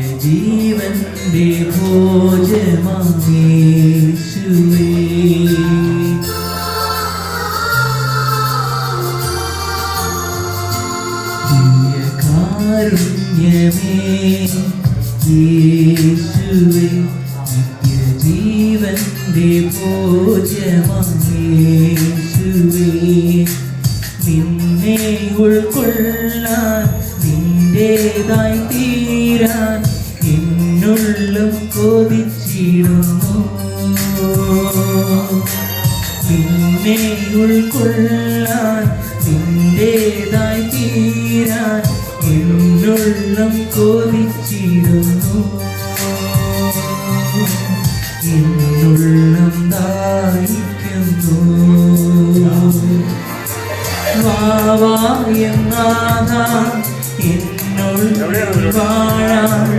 നിത്യജീവന്റെ ഭോജമാമേ യേശുവേ ദിവ്യകാരുണ്യമേ യേശുവേ നിത്യജീവന്റെ ഭോജമാമേ യേശുവേ നിന്നെ ഉൾക്കൊള്ളാൻ നിന്റേതായി തീരാൻ എന്നുള്ളും കൊതിച്ചിടുന്നു നിന്നെ ഉൾക്കൊള്ളാൻ നിന്റേതായി തീരാൻ എന്നുള്ളും കൊതിച്ചിടുന്നു എന്നുള്ളം ദാഹിക്കുന്നു വാവായെന്നാഥ എന്നുള്ളിൽ വാഴാൻ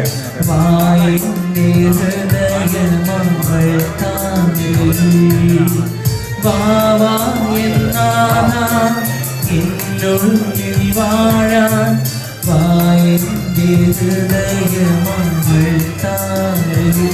വായന്റെ ഹൃദയമങ്ങൾ താങ്ങി വാവായെന്നാഥ എന്നുള്ളിൽ വാഴാൻ വായന്റെ ഹൃദയമങ്ങൾ താങ്ങി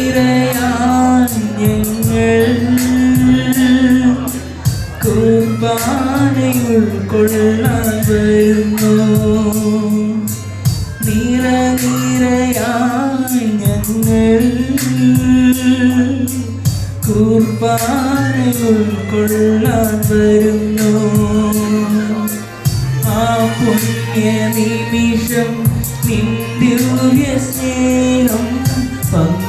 നിറനിരയാൻ ഞങ്ങൾ കുർബാനയിൽ ഉൾക്കൊള്ളാൻ വരുന്നു നിറനിരയാൻ ഞങ്ങൾ കുർബാനയിൽ ഉൾക്കൊള്ളാൻ വരുന്നു ആ പുണ്യ നിമിഷം നിന്ദിവ്യ സ്നേഹം പങ്കുവെച്ചനുഭവിക്കാം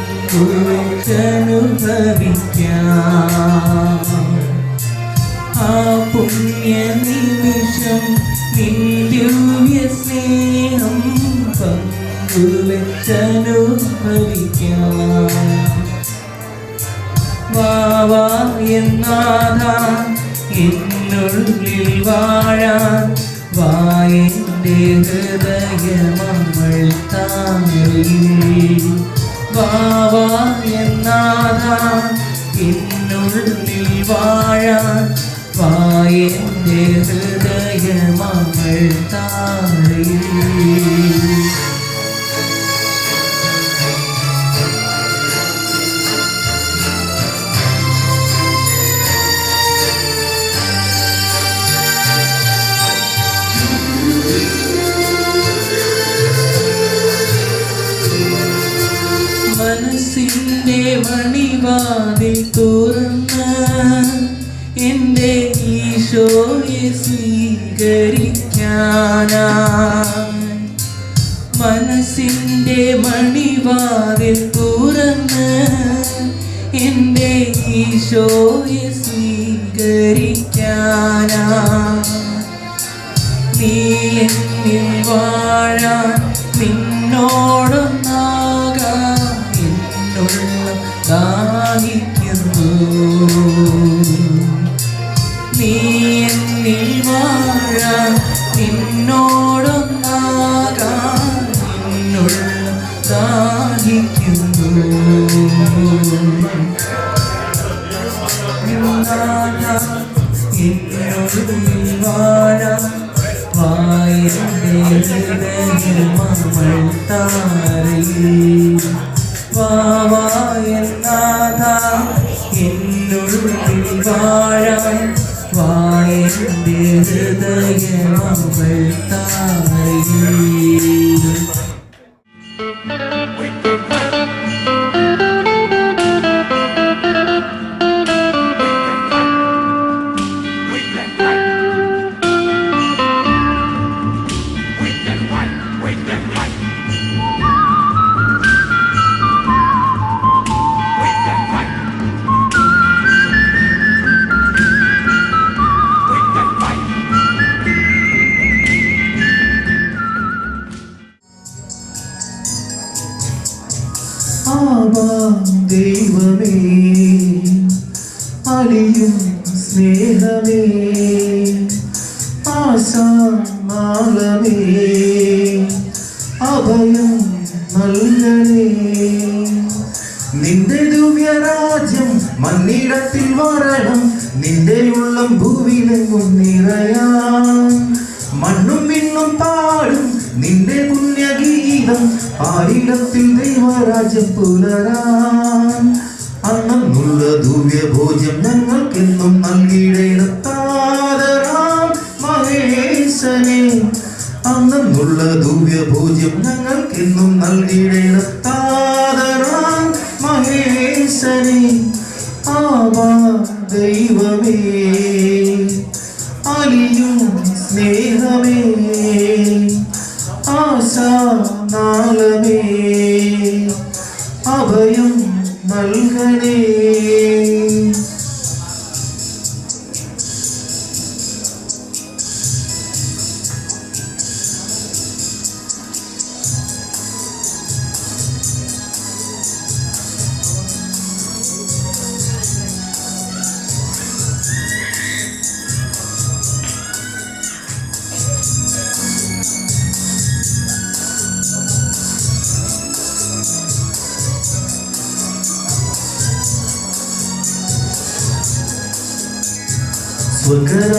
ആ പുണ്യ നിമിഷം നിന്ദിവ്യ സ്നേഹം പങ്കുവെച്ചനുഭവിക്കാം വാവായെന്നാഥ എന്നുള്ളിൽ വാഴാൻ വായന്റെ ഹൃദയമങ്ങൾ താങ്ങി വാവായെന്നാഥ എന്നുള്ളിൽ വാഴാൻ വായന്റെ ഹൃദയമങ്ങൾ താങ്ങി മനസ്സിൻ്റെ മണിവാതിൽ തുറന്ന് എൻ്റെ ഈശോയെ സ്വീകരിക്കാനായി മനസ്സിൻ്റെ മണിവാതിൽ തുറന്ന് എൻ്റെ ഈശോയെ സ്വീകരിക്കാനായി നീ എന്നിൽ വാഴാൻ നിന്നോടൊന്നാകാൻ ദാഹിക്കുന്നു നീ എന്നിൽ വാഴാൻ നിന്നോടൊന്നാകാൻ എന്നുള്ള ദാഹിക്കുന്നു എന്നോടുള്ളിൽ വാഴാൻ വായന്റെ ഹൃദയമങ്ങൾ താരയിൽ വാവായെന്നാഥ എന്നുള്ളിൽ വാഴാൻ വായന്റെ ഹൃദയമങ്ങൾ താരയിൽ ആവാ ദൈവമേ അലിയും സ്നേഹമേ ആശാനാളമേ അഭയം നൽകണേ. നിന്റെ ദിവ്യരാജ്യം മണ്ണിടത്തിൽ വരണം, നിന്റെ ഉള്ളം ഭൂവിലെങ്ങും നിറയാൻ. മണ്ണും മിണ്ണും പാടും നിന്റെ പുണ്യഗീതം, പാരിടത്തിൽ ദൈവരാജ്യം പുലരാൻ. അന്നുള്ള ദിവ്യഭോജ്യം ഞങ്ങൾക്കെന്നും നൽകിയിടേണം താതരാം മഹേശനെ. അന്നുള്ള ദിവ്യഭോജ്യം ഞങ്ങൾക്കെന്നും നൽകിയിടേണം താതരാം മഹേശനെ. ആവാ ദൈവമേ അലിയും സ്നേഹമേ ആശാനാളമേ അഭയം നൽകണേ.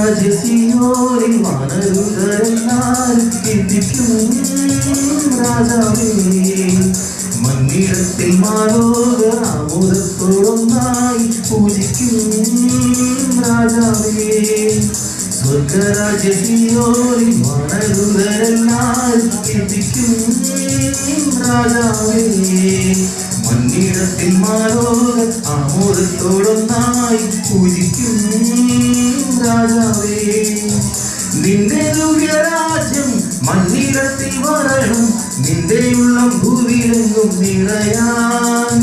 സ്വർഗരാജ്യസിയോരിൽ വാനരുതരെല്ലാരും കീർത്തിക്കും രാജാവേ. മണ്ണിടത്തിൽ മാലോകർ ആമോദത്തോടൊന്നായി പൂജിക്കും രാജാവേ. സ്വർഗരാജ്യസിയോരിൽ വാനരുതരെല്ലാരും കീർത്തിക്കും രാജാവേ. മണ്ണിടത്തിൽ മാലോകർ ആമോദത്തോടൊന്നായി പൂജിക്കും രാജാവേ. നിന്റെ ദിവ്യരാജ്യം മണ്ണിടത്തിൽ വരണം, നിന്റെ ഉള്ളം ഭൂവിലെങ്ങും നിറയാൻ.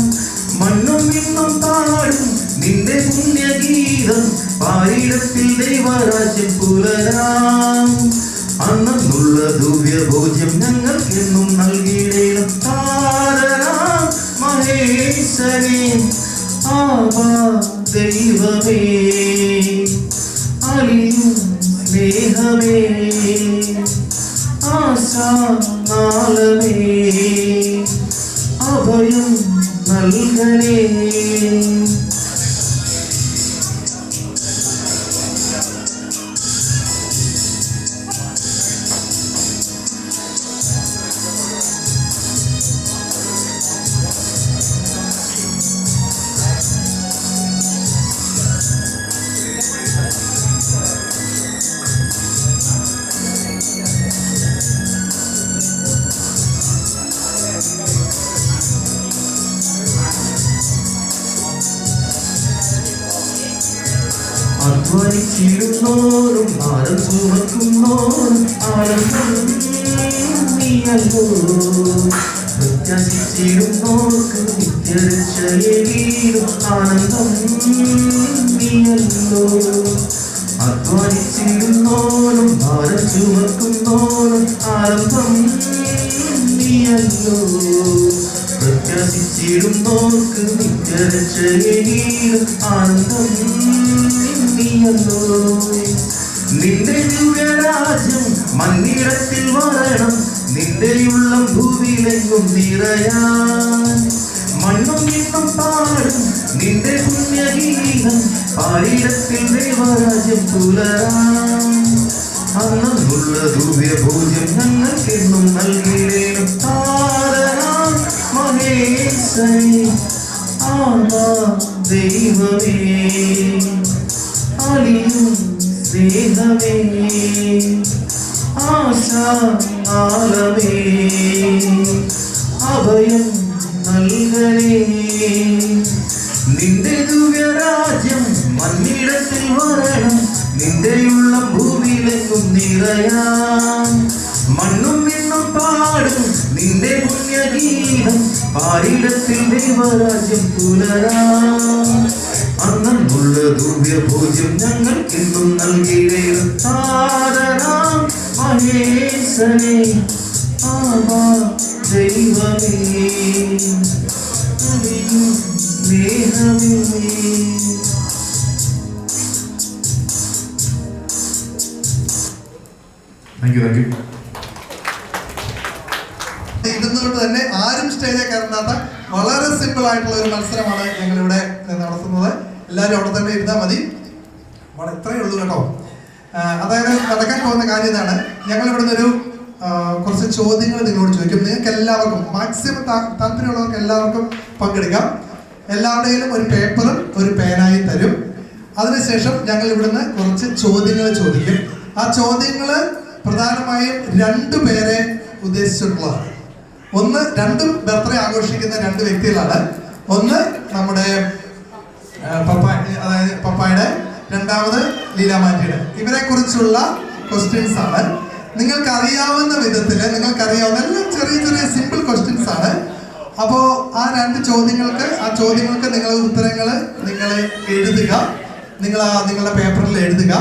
മണ്ണും മിണ്ണും പാടും നിന്റെ പുണ്യഗീതം, പാരിടത്തിൽ ദൈവരാജ്യം പുലരാൻ. അന്നുള്ള ദിവ്യഭോജ്യം ഞങ്ങൾക്കെന്നും നൽകിയിടേണം താതരാം മഹേശനെ. ആവാ ദൈവമേ അലിയും സ്നേഹമേ ആശാനാളമേ അഭയം നൽകണേ. അധ്വാനിച്ചിരുന്നോരും ഭാരം ചുമക്കുന്നോരും ആനന്ദം നീയല്ലോ. പ്രത്യാശിച്ചിരുന്നോർക്ക് നിത്യരക്ഷയേറും ആനന്ദം നീയല്ലോ. അധ്വാനിച്ചിരുന്നോരും ഭാരം ചുമക്കുന്നോരും ആനന്ദം നീയല്ലോ. പ്രത്യാശിച്ചിരുന്നോർക്ക് നിത്യരക്ഷയേറും ആനന്ദം നീയല്ലോ. നിന്റെ ദിവ്യരാജ്യം മണ്ണിടത്തിൽ വരണം, നിന്റെ ഉള്ളം ഭൂവിലെങ്ങും നിറയാൻ. മണ്ണും മിണ്ണും പാടും നിന്റെ പുണ്യഗീതം, പാരിടത്തിൽ ദൈവരാജ്യം പുലരാൻ. അന്നുള്ള ദിവ്യഭോജ്യം ഞങ്ങൾക്കെന്നും നൽകിയിടേണം താതരാം മഹേശനെ. ആവാ ദൈവമേ അലിയും സ്നേഹമേ ആശാനാളമേ അഭയം നൽകണേ. നിന്റെ ദിവ്യരാജ്യം മണ്ണിടത്തിൽ വരണം, നിന്റെ ഉള്ളം ഭൂമിയിലെങ്ങും നിറയാൻ. മണ്ണും മിണ്ണും പാടും നിന്റെ പുണ്യഗീതം, പാരിടത്തിൽ ദൈവരാജ്യം പുലരാൻ. അന്നുള്ള ദിവ്യഭോജ്യം ഞങ്ങൾക്കെന്നും നൽകിയിടേണം താതരാം മഹേശനെ. ആവാ ദൈവമേ സ്നേഹമേ. Thank you. ഇരുന്നുകൊണ്ട് തന്നെ ആരും സ്റ്റേജിൽ കയറാത്ത വളരെ സിമ്പിൾ ആയിട്ടുള്ള ഒരു മത്സരമാണ് ഞങ്ങളിവിടെ നടത്തുന്നത്. എല്ലാവരും അവിടെ തന്നെ ഇരുന്നാൽ മതി. ഇത്രയേ ഉള്ളൂ കേട്ടോ. അതായത് നടക്കാൻ പോകുന്ന കാര്യം ഇതാണ്. ഞങ്ങൾ ഇവിടുന്ന് ഒരു കുറച്ച് ചോദ്യങ്ങൾ നിങ്ങളോട് ചോദിക്കും. നിങ്ങൾക്ക് എല്ലാവർക്കും മാക്സിമം താല്പര്യമുള്ളവർക്ക് എല്ലാവർക്കും പങ്കെടുക്കാം. എല്ലാവരുടെയും ഒരു പേപ്പറും ഒരു പേനായി തരും. അതിനുശേഷം ഞങ്ങൾ ഇവിടുന്ന് കുറച്ച് ചോദ്യങ്ങൾ ചോദിക്കും. ആ ചോദ്യങ്ങൾ പ്രധാനമായും 2 പേരെ ഉദ്ദേശിച്ചിട്ടുള്ളതാണ്. ഒന്ന്, രണ്ടും ബർത്ത്ഡേ ആഘോഷിക്കുന്ന 2 വ്യക്തികളാണ്. ഒന്ന് നമ്മുടെ അതായത് പപ്പായുടെ, രണ്ടാമത് ലീലാമാറ്റിയുടെ. ഇവരെ കുറിച്ചുള്ള ക്വസ്റ്റ്യൻസ് ആണ്. നിങ്ങൾക്ക് അറിയാവുന്ന വിധത്തിൽ, നിങ്ങൾക്കറിയാവുന്ന എല്ലാം ചെറിയ ചെറിയ സിമ്പിൾ ക്വസ്റ്റ്യൻസ് ആണ്. അപ്പോൾ ആ 2 ചോദ്യങ്ങൾക്ക് നിങ്ങൾ ഉത്തരങ്ങൾ നിങ്ങൾ എഴുതുക. നിങ്ങളുടെ പേപ്പറിൽ എഴുതുക.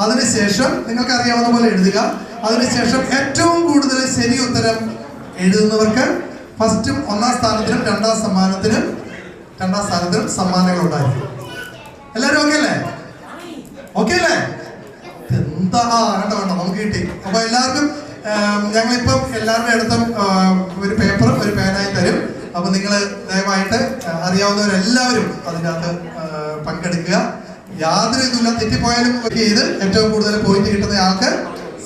അതിനുശേഷം നിങ്ങൾക്ക് അറിയാവുന്ന പോലെ എഴുതുക. അതിനുശേഷം ഏറ്റവും കൂടുതൽ ശരി ഉത്തരം എഴുതുന്നവർക്ക് ഫസ്റ്റും 1ാം സ്ഥാനത്തിനും 2ാം സ്ഥാനത്തിനും സമ്മാനങ്ങൾ ഉണ്ടായിരിക്കും. എല്ലാവരും ഓക്കെ അല്ലേ? ഓക്കെ അല്ലേ? എന്താ വേണ്ട നമുക്ക് കിട്ടി. അപ്പൊ എല്ലാവർക്കും ഞങ്ങളിപ്പം എല്ലാവരുടെ അടുത്തും ഒരു പേപ്പറും ഒരു പേനായി തരും. അപ്പൊ നിങ്ങൾ ദയവായിട്ട് അറിയാവുന്നവരെല്ലാവരും അതിനകത്ത് പങ്കെടുക്കുക. യാതൊരു ഇതുമില്ല. തെറ്റിപ്പോയാലും ചെയ്ത് ഏറ്റവും കൂടുതൽ പോയിന്റ് കിട്ടുന്ന ആൾക്ക്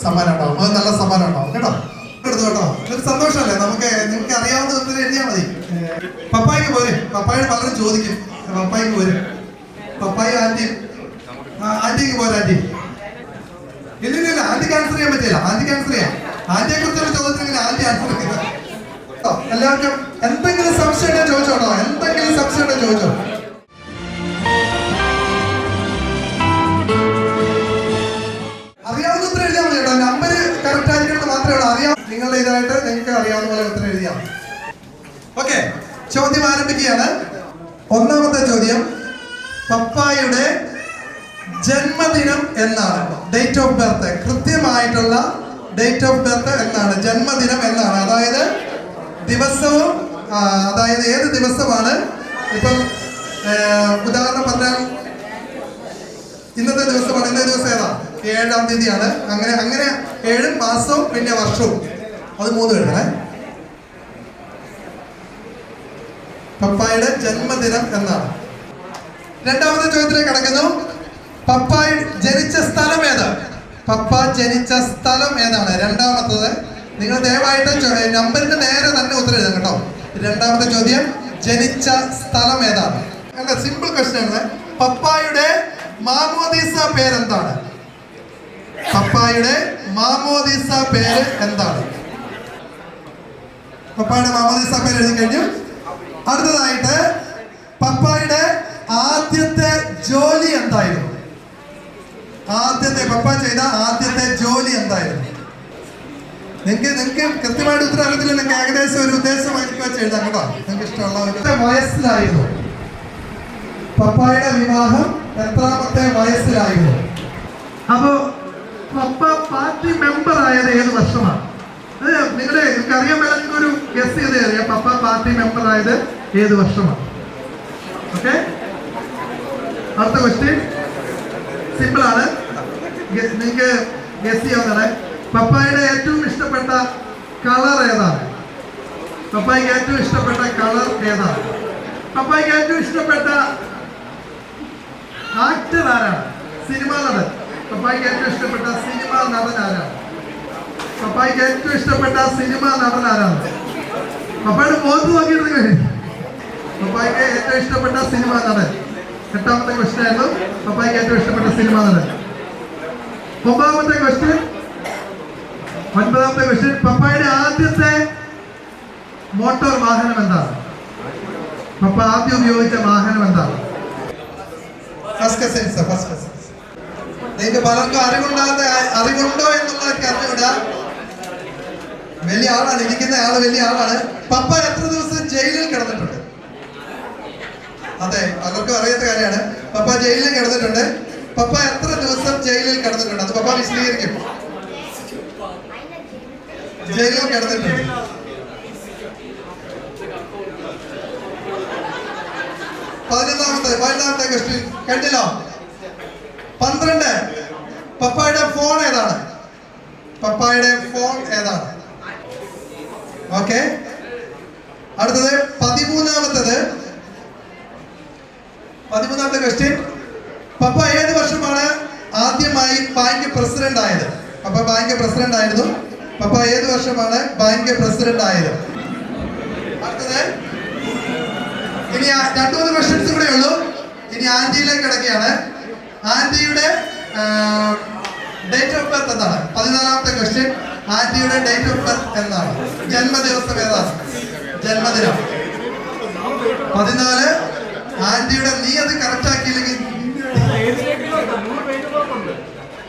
സമ്മാനം ഉണ്ടാവും. അത് നല്ല സമ്മാനം ഉണ്ടാവും കേട്ടോ. കേട്ടോ, ഒരു സന്തോഷമല്ലേ നമുക്ക്? നിങ്ങൾക്ക് അറിയാവുന്ന ഉത്തരം എഴുതിയാൽ മതി. പപ്പായ്ക്ക് പോരും. പപ്പായോട് പലരും ചോദിക്കും. പപ്പായ്ക്ക് പോരും. പപ്പായ ആന്റിക്ക് പോരാ. ആന്റി ഇല്ല, ആന്റിക്ക് ആൻസർ ചെയ്യാൻ പറ്റില്ല. ആന്റിക്ക് ആൻസർ ചെയ്യാം. ആന്റിയെ കുറിച്ചുള്ള ചോദ്യത്തിന് ആന്റി ആൻസർ ചെയ്യുന്നത്. എല്ലാവർക്കും എന്തെങ്കിലും സംശയം ഉണ്ടെങ്കിൽ ചോദിച്ചോട്ടോ. എന്തെങ്കിലും സംശയം ഉണ്ടെങ്കിൽ ചോദിച്ചോ. അറിയാവുന്ന ഉത്തരം എഴുതിയാൽ മതി കേട്ടോ. നമ്പർ കറക്റ്റ് ആയിരിക്കണം മാത്രമേ ഉള്ളൂ. നിങ്ങളുടെ ഇതായിട്ട് നിങ്ങൾക്ക് അറിയാവുന്ന പോലെ ഉത്തരം എഴുതിയാൽ. ഓക്കെ, ചോദ്യം ആരംഭിക്കുകയാണ്. 1ാമത്തെ ചോദ്യം, പപ്പായുടെ ജന്മദിനം എന്നാണ്? ഡേറ്റ് ഓഫ് ബർത്ത്, കൃത്യമായിട്ടുള്ള ഡേറ്റ് ഓഫ് ബർത്ത് എന്നാണ്? ജന്മദിനം എന്നാണ്. അതായത് ദിവസവും, അതായത് ഏത് ദിവസമാണ്? ഇപ്പം ഉദാഹരണം പറഞ്ഞാൽ ഇന്നത്തെ ദിവസമാണ്. ഇന്നത്തെ ദിവസം ഏതാ? 7ാം തീയതിയാണ്. അങ്ങനെ 7 മാസവും പിന്നെ വർഷവും, അത് 3 എഴുതണേ. പപ്പായുടെ ജന്മദിനം എന്നാണ്. 2ാമത്തെ ചോദ്യത്തിലേക്ക് കടക്കുന്നു. പപ്പ ജനിച്ച സ്ഥലം ഏത്? പപ്പ ജനിച്ച സ്ഥലം ഏതാണ്? 2ാമത്തത്. നിങ്ങൾ ദയവായിട്ട് നമ്പറിന്റെ നേരെ തന്നെ ഉത്തരം എഴുതാം കേട്ടോ. 2ാമത്തെ ചോദ്യം, ജനിച്ച സ്ഥലം ഏതാണ്? അല്ല, സിമ്പിൾ ക്വസ്റ്റ്യൻ ആണ്. പപ്പായുടെ മാമോദീസ പേരെന്താണ്? പപ്പായുടെ മാമോദീസ പേര് എന്താണ്? പപ്പായുടെ മാമോദീസ പേര് എഴുതി കഴിഞ്ഞു. അടുത്തതായിട്ട്, പപ്പായുടെ ആദ്യത്തെ ജോലി എന്തായിരുന്നു? പപ്പ ചെയ്ത ആദ്യത്തെ ജോലി എന്തായിരുന്നു? നിങ്ങൾക്ക് കൃത്യമായിട്ട് ഉത്തരം അറിയത്തില്ല. നിങ്ങൾക്ക് ഏകദേശം ഒരു ഉദ്ദേശമായിരിക്കും വെച്ച് എഴുതാം കേട്ടോ. നിങ്ങൾക്ക് ഇഷ്ടമുള്ള വയസ്സിലായിരുന്നു? പപ്പായുടെ വിവാഹം എത്രാമത്തെ വയസ്സിലായിരുന്നു? അപ്പോ പപ്പ പാർട്ടി മെമ്പർ ആയത് ഏത് വർഷമാണ്? നിങ്ങൾക്ക് അറിയാൻ മേലെ നിങ്ങൾക്കൊരു ഗസ് ചെയ്ത് അറിയാം. പപ്പ പാർട്ടി മെമ്പർ ആയത് ഏത് വർഷമാണ്? ഓക്കെ, അടുത്ത ക്വസ്റ്റ്യൻ സിമ്പിൾ ആണ്. നിങ്ങൾക്ക് ഗസ് ചെയ്യാവുന്നതാണ്. പപ്പായുടെ ഏറ്റവും ഇഷ്ടപ്പെട്ട കളർ ഏതാണ്? പപ്പായ്ക്ക് ഏറ്റവും ഇഷ്ടപ്പെട്ട കളർ ഏതാണ്? പപ്പായ്ക്ക് ഏറ്റവും ഇഷ്ടപ്പെട്ട ആക്ടർ ആരാണ്? സിനിമാ നടൻ. പപ്പായ്ക്ക് ഏറ്റവും ഇഷ്ടപ്പെട്ട സിനിമാ നടൻ ആരാണ്? പപ്പായ്ക്ക് ഏറ്റവും ഇഷ്ടപ്പെട്ട സിനിമാ നടൻ ആരാണ്? പപ്പായുടെ മുഖത്ത് നോക്കിയിട്ട് പപ്പായ്ക്ക് ഏറ്റവും ഇഷ്ടപ്പെട്ട സിനിമാ നടൻ. 8ാമത്തെ ക്വസ്റ്റ്യൻ ആയിരുന്നു. പപ്പായ്ക്ക് ഏറ്റവും ഇഷ്ടപ്പെട്ട സിനിമാ നടൻ. 9ാമത്തെ ക്വസ്റ്റ്യൻ. പപ്പായുടെ ആദ്യത്തെ മോട്ടോർ വാഹനം എന്താണ്? പപ്പ ആദ്യം ഉപയോഗിച്ച വാഹനം എന്താണ്? നിങ്ങൾക്ക് പലർക്കും അറിവുണ്ടോ എന്നുള്ളതൊക്കെ അറിഞ്ഞൂടാ. വലിയ ആളാണ് ഇരിക്കുന്ന ആള്, വലിയ ആളാണ്. പപ്പ എത്ര ദിവസം ജയിലിൽ കിടന്നിട്ടുണ്ട്? അതെ, പലർക്കും അറിയാത്ത കാര്യമാണ്. പപ്പ ജയിലിൽ കിടന്നിട്ടുണ്ട്. പപ്പ എത്ര ദിവസം ജയിലിൽ കിടന്നിട്ടുണ്ട്? അത് പപ്പ വിശദീകരിക്കും. ജയിലിൽ കിടന്നിട്ടുണ്ട്. 11ാമത്തെ ക്വസ്റ്റ്യൻ കേട്ടില്ലോ. 12 പപ്പായുടെ ഫോൺ ഏതാണ്? പപ്പായുടെ ഫോൺ ഏതാണ്? ഓക്കെ. അടുത്തത് 13ാമത്തെ ക്വസ്റ്റ്യൻ. പപ്പ ഏത് വർഷമാണ് ആദ്യമായി ബാങ്ക് പ്രസിഡന്റ് ആയത്? പപ്പ ബാങ്ക് പ്രസിഡന്റ് ആയിരുന്നു. പപ്പ ഏത് വർഷമാണ് ബാങ്ക് പ്രസിഡന്റ് ആയത്? അടുത്തത് ഇനി 2-3 ക്വസ്റ്റ്യൻസ് കൂടെ ഉള്ളൂ. ഇനി ആന്റിയിലേക്ക് കിടക്കുകയാണ്. ആന്റിയുടെ ഡേറ്റ് ഓഫ് ബർത്ത് എന്താണ്? 14ാമത്തെ ക്വസ്റ്റ്യൻ. ആന്റിയുടെ ഡേറ്റ് ഓഫ് ബർത്ത് എന്താണ്? ജന്മദിവസം ഏതാണ്? ജന്മദിനം 14. ആന്റിയുടെ നീ അത് കറക്റ്റ് ആക്കിയില്ലെങ്കിൽ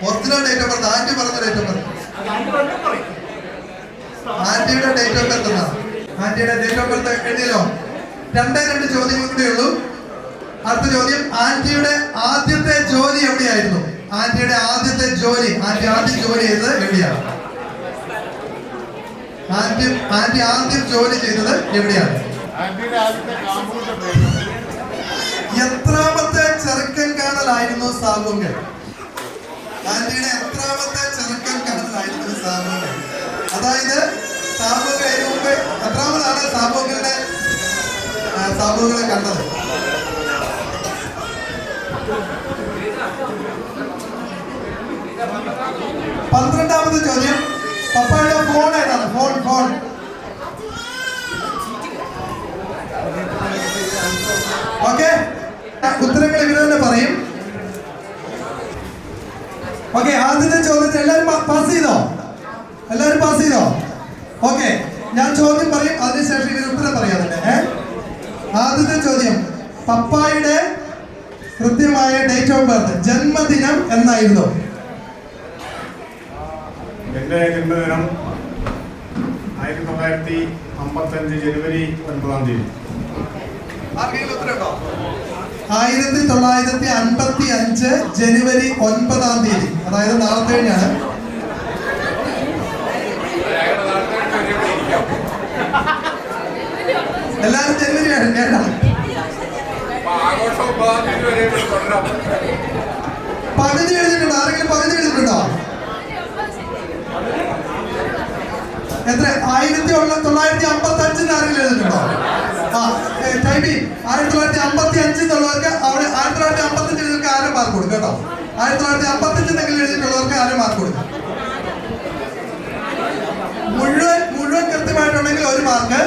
original date of birth aunty പറഞ്ഞ ഡേറ്റ് ഓഫ് ബർത്ത്. ആന്റിയുടെ ഡേറ്റ് ഓഫ് ബർത്ത് എന്താണ്? ആന്റിയുടെ ഡേറ്റ് ഓഫ് ബർത്ത് എഴുതിയല്ലോ. 2 ചോദ്യങ്ങൾ കൂടെ ഉള്ളൂ. അടുത്ത ചോദ്യം, ആന്റിയുടെ ആദ്യത്തെ ജോലി എവിടെയായിരുന്നു? ആന്റിയുടെ ആദ്യത്തെ ജോലി, ആന്റി ആദ്യം ജോലി ചെയ്തത് എവിടെയാണ്? ആന്റി ആദ്യം ജോലി ചെയ്തത് എവിടെയാണ്? എത്രാമത്തെ ചെറുക്കൻ കാണലായിരുന്നു സാബുങ്കൽ? ആന്റിയുടെ എത്രാമത്തെ ചെറുക്കൻ കാണലായിരുന്നു സാബുങ്കൽ? അതായത് സാബുങ്കൽ മുമ്പ് എത്രാമതാണ് സാബുങ്കലിനെ കണ്ടത്? 12ാമത്തെ ചോദ്യം, പപ്പായുടെ ഫോൺ ഏതാണ്? Phone okay. ഉത്തരങ്ങൾ ഇവര് തന്നെ പറയും. ഓക്കെ. ആദ്യത്തെ ചോദ്യത്തിൽ എല്ലാവരും പാസ് ചെയ്തോ? ഓക്കെ. ഞാൻ ചോദ്യം പറയും, അതിനുശേഷം ഇവര് ഉത്തരം പറയാം തന്നെ. ആദ്യത്തെ ചോദ്യം, പപ്പായുടെ കൃത്യമായ ഡേറ്റ് ഓഫ് ബർത്ത്, ജന്മദിനം എന്നായിരുന്നു? എൻ്റെ ജന്മദിനം 1955 ജനുവരി 9-ാം തീയതി. 1955 ജനുവരി 9-ാം തീയതി, അതായത് നാളത്തെ കഴിഞ്ഞാണ്. എല്ലാവരും ജനുവരി കേട്ടാണ്. പകുതി എഴുതിയിട്ടുണ്ടോ? ആരെങ്കിലും പകുതി എഴുതിയിട്ടുണ്ടോ? എത്ര? 1955 ആരെങ്കിലും എഴുതിയിട്ടുണ്ടോ? 1955 എന്നുള്ളവർക്ക് അവിടെ 1955 എഴുതിയവർക്ക് ആരും മാർക്ക് കൊടുക്കും കേട്ടോ. 1955 എന്തെങ്കിലും എഴുതിയിട്ടുള്ളവർക്ക് ആരും മാർക്ക് കൊടുക്കും. മുഴുവൻ കൃത്യമായിട്ടുണ്ടെങ്കിൽ 1 മാർക്ക്.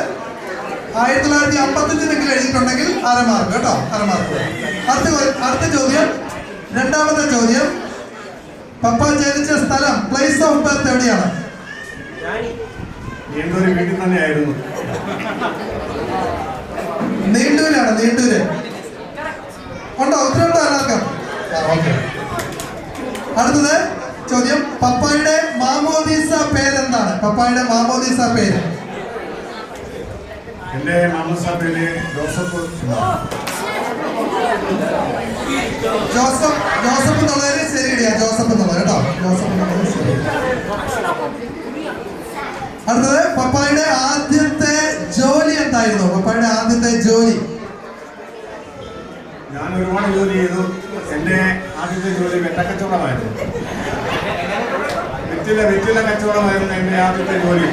1955 എന്തെങ്കിലും എഴുതിയിട്ടുണ്ടെങ്കിൽ 1/2 മാർക്ക് കേട്ടോ. 1/2 മാർക്ക്. അടുത്ത ചോദ്യം, 2ാമത്തെ ചോദ്യം, പപ്പ ജനിച്ച സ്ഥലം, പ്ലേസ് ഓഫ് ബർത്ത് എവിടെയാണ്? നീണ്ടൂര് വീട്ടിൽ തന്നെയായിരുന്നു. നീണ്ടൂരാണ്. ഉണ്ടോ? ഉത്തരവുണ്ടോ എല്ലാവർക്കും? ഓക്കെ. അടുത്തത് ചോദ്യം, പപ്പായുടെ മാമോദീസ പേരെന്താണ്? പപ്പായുടെ മാമോദീസ പേര്? എൻ്റെ മാമോദീസ പേര് ജോസഫ് എന്നുള്ളതിന് ശരിയിടിയാ. ജോസഫ് എന്നുള്ളത് കേട്ടോ. ജോസഫ് എന്നുള്ളത് ശരി. അടുത്തത്, പപ്പായുടെ ആദ്യത്തെ ജോലി എന്തായിരുന്നു? പപ്പായുടെ ആദ്യത്തെ ജോലി? ഞാൻ ഒരുപാട് ജോലി ചെയ്തു. എൻ്റെ ആദ്യത്തെ ജോലി വെറ്റക്കച്ചവടമായിരുന്നു. വെറ്റില കച്ചവടമായിരുന്നു എൻ്റെ ആദ്യത്തെ ജോലി.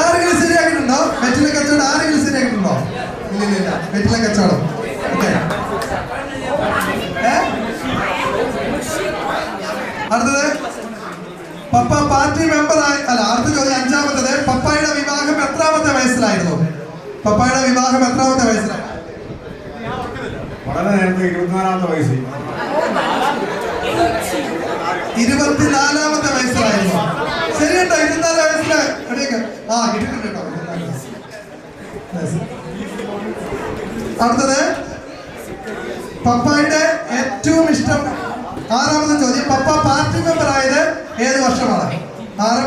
ആരെങ്കിലും ശരിയാക്കിയിട്ടുണ്ടോ? വെറ്റില കച്ചവടം ആരെങ്കിലും ശരിയാക്കിയിട്ടുണ്ടോ? ഇല്ല. വെറ്റില കച്ചവടം. ഓക്കെ. അടുത്തത്, പപ്പ പാർട്ടി മെമ്പർ ആയി. അടുത്ത ചോദ്യം 5ാമത്തത്, പപ്പായുടെ വിവാഹം എത്രാമത്തെ വയസ്സിലായിരുന്നു? പപ്പായുടെ വിവാഹം എത്രാമത്തെ വയസ്സിലായിരുന്നു? വളരെ നേരത്തെ 24-ാമത്തെ വയസ്സിൽ. 24-ാമത്തെ വയസ്സിലായിരുന്നു. ശരിയുണ്ടോ? 24 വയസ്സില് ഇട്ടിട്ടുണ്ട് കേട്ടോ. അടുത്തത്, പപ്പായുടെ ഏറ്റവും ഇഷ്ടം. 6ാമത്തെ ചോദ്യം, പപ്പ പാർട്ടി മെമ്പർ ആയത് ഏത് വർഷമാണ്?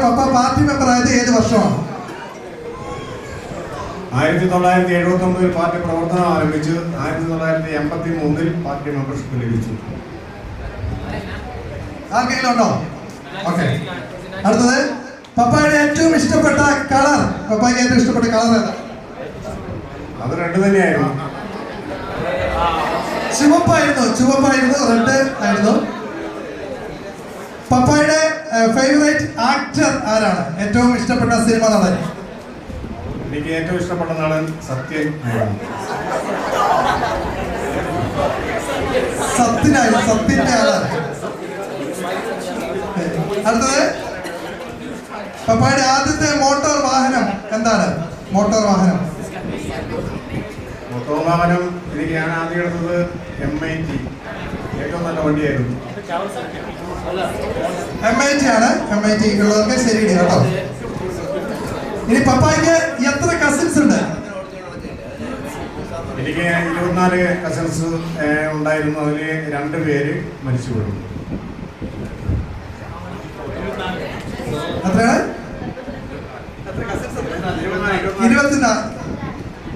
പപ്പ പാർട്ടി മെമ്പർ ആയത് ഏത് വർഷമാണ്? 1979 പാർട്ടി പ്രവർത്തനം ആരംഭിച്ചു. 1983 പാർട്ടി മെമ്പർഷിപ്പ് ലഭിച്ചു. ആർക്കെങ്കിലും ഉണ്ടോ? ഓക്കെ. അടുത്തത്, പപ്പായുടെ ഏറ്റവും ഇഷ്ടപ്പെട്ട കളർ. പപ്പായ്ക്ക് ഏറ്റവും ഇഷ്ടപ്പെട്ട കളർ ഏതാ? അത് 2 തന്നെയായിരുന്നു. ചുവപ്പായിരുന്നു, റെഡ് ആയിരുന്നു. പപ്പായുടെ ഫേവറേറ്റ് ആക്ടർ ആരാണ്? ഏറ്റവും ഇഷ്ടപ്പെട്ട സിനിമ നടൻ? എനിക്ക് ഏറ്റവും ഇഷ്ടപ്പെട്ട നടൻ സത്യൻ ആണ്. സത്യന്റെ ആളാണ്. അടുത്തത്, പപ്പായുടെ ആദ്യത്തെ മോട്ടോർ വാഹനം എന്താണ്? മോട്ടോർ വാഹനം എനിക്ക് ഞാൻ ആദ്യം എടുത്തത് MIT, ഏറ്റവും നല്ല വണ്ടിയായിരുന്നു. MIT ആണ്. MIT ഉള്ളവർക്ക് ശരി കേട്ടോ. ഇനി പപ്പായ്ക്ക് എത്ര കസിൻസ് ഉണ്ട്? എനിക്ക് 24 കസിൻസ് ഉണ്ടായിരുന്നു. അതിൽ 2 പേര് മരിച്ചു പോയി. എത്രയാണ്?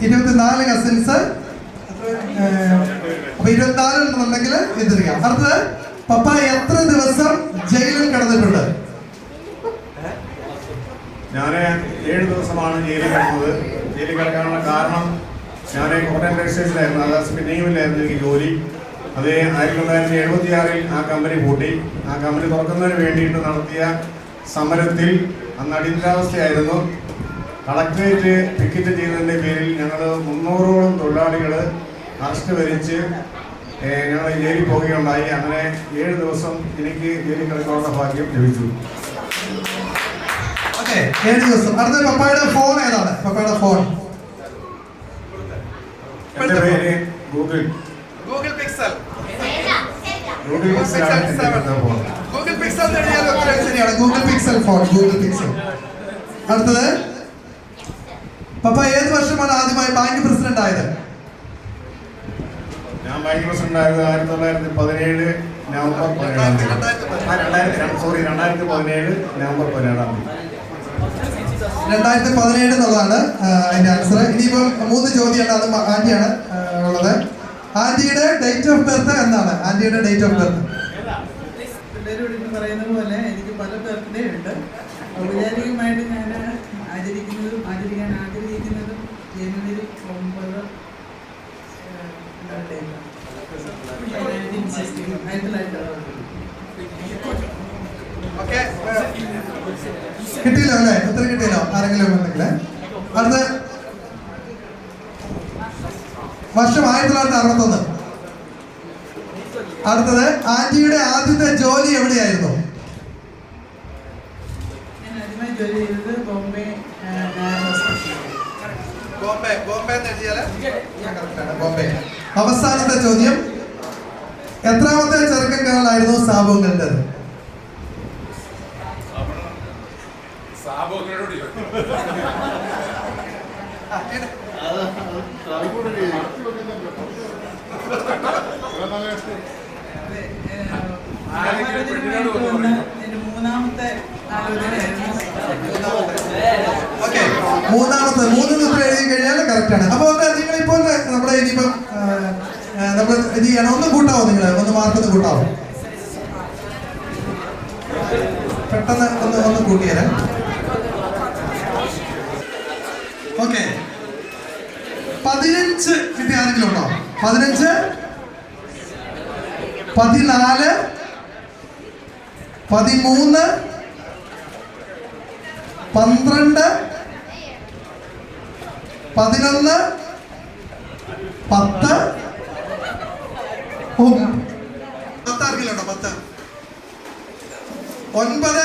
24 കസിൻസ്. അപ്പൊ 24 ഉണ്ടെന്നുണ്ടെങ്കിൽ എതിരിക്കാം. അടുത്തത്, പപ്പ എത്ര ദിവസം ജയിലിൽ കിടന്നിട്ടുണ്ട്? ഞാൻ 7 ദിവസമാണ് ജയിലിൽ കിടന്നത്. ജയിലിൽ കിടക്കാനുള്ള കാരണം, ഞാൻ കോട്ടയം രജിസ്ട്രേഷനിലായിരുന്നു. അത് സ്പിന്നിങ്ങിലായിരുന്നു എനിക്ക് ജോലി. അത് 1976 ആ കമ്പനി പൂട്ടി. ആ കമ്പനി തുറക്കുന്നതിന് വേണ്ടിയിട്ട് നടത്തിയ സമരത്തിൽ അന്ന് അടിയന്തരാവസ്ഥയായിരുന്നു. കളക്ടറേറ്റ് പിക്കറ്റ് ചെയ്തതിൻ്റെ പേരിൽ ഞങ്ങൾ 300ഓളം തൊഴിലാളികൾ അറസ്റ്റ് വരിച്ച് ഞങ്ങൾ ജയിലിൽ പോവുകയുണ്ടായി. അങ്ങനെ 7 ദിവസം എനിക്ക് ജയിലിൽ കിടക്കാനുള്ള ഭാഗ്യം ലഭിച്ചു. 7 ദിവസം. അടുത്ത, പപ്പായുടെ ഫോൺ ഏതാണ്? പപ്പായുടെ ഫോൺ? എൻ്റെ പേര് ഗൂഗിൾ പിക്സൽ. ഗൂഗിൾ പിക്സലാണ് എൻ്റെ ഫോൺ. ഗൂഗിൾ പിക്സൽ ശരിയാണ്. Google pixel phone. Google pixel. അടുത്തത്, പപ്പ ഏത് വർഷമാണ് ആദ്യമായി ബാങ്ക് പ്രസിഡന്റ് ആയത്? ഞാൻ ബാങ്ക് പ്രസിഡന്റ് ആയത് 1917 നവംബർ 17 നവംബർ 17 2017 എന്നുള്ളതാണ് അതിന്റെ ആൻസർ. ഇനിയിപ്പം 3 ചോദ്യമാണ്. അത് ആന്റിയാണ് ഉള്ളത്. ആന്റിയുടെ ഡേറ്റ് ഓഫ് ബർത്ത് എന്താണ്? ആന്റിയുടെ ഡേറ്റ് ഓഫ് ബർത്ത്? പിള്ളേരോട് പറയുന്നത് പോലെ എനിക്ക് പല ബർത്ത്ഡേ ഉണ്ട്. ഔപചാരികമായിട്ട് ഞാൻ ആചരിക്കാൻ ആഗ്രഹിക്കുന്നതും ജനുവരി 9 കിട്ടിയില്ലോ അല്ലേ? ഉത്തരം കിട്ടിയല്ലോ ആരെങ്കിലും ഉണ്ടെങ്കിൽ? അടുത്ത വർഷം 1961. അടുത്തത്, ആന്റിയുടെ ആദ്യത്തെ ജോലി എവിടെയായിരുന്നു? ഞാൻ ആദ്യമായി ജോലി ചെയ്തത് ബോംബെ. അവസാനത്തെ ചോദ്യം, എത്രാമത്തെ ചെറുക്കങ്ങളായിരുന്നു സാബുങ്ങളുടേത്? എന്റെ മൂന്നാമത്തെ ആലോചനയായിരുന്നു. മൂന്നാമത്തെ 3 എഴുതി കഴിഞ്ഞാൽ കറക്റ്റ് ആണ്. അപ്പൊ നിങ്ങളിപ്പോൾ നമ്മുടെ ഇനിയിപ്പം നമ്മൾ ഇത് ചെയ്യണം. ഒന്ന് കൂട്ടാവോ? നിങ്ങൾ ഒന്ന് മാർക്ക് ഒന്ന് കൂട്ടാവോ? പെട്ടെന്ന് ഒന്ന് കൂട്ടിയാലേ. ഓക്കെ, 15 കിട്ടിയ ആരെങ്കിലും ഉണ്ടോ? 15, 14, 13, 12, 11, 10. 10 ആർക്കെങ്കിലും ഉണ്ടോ? 10, 9,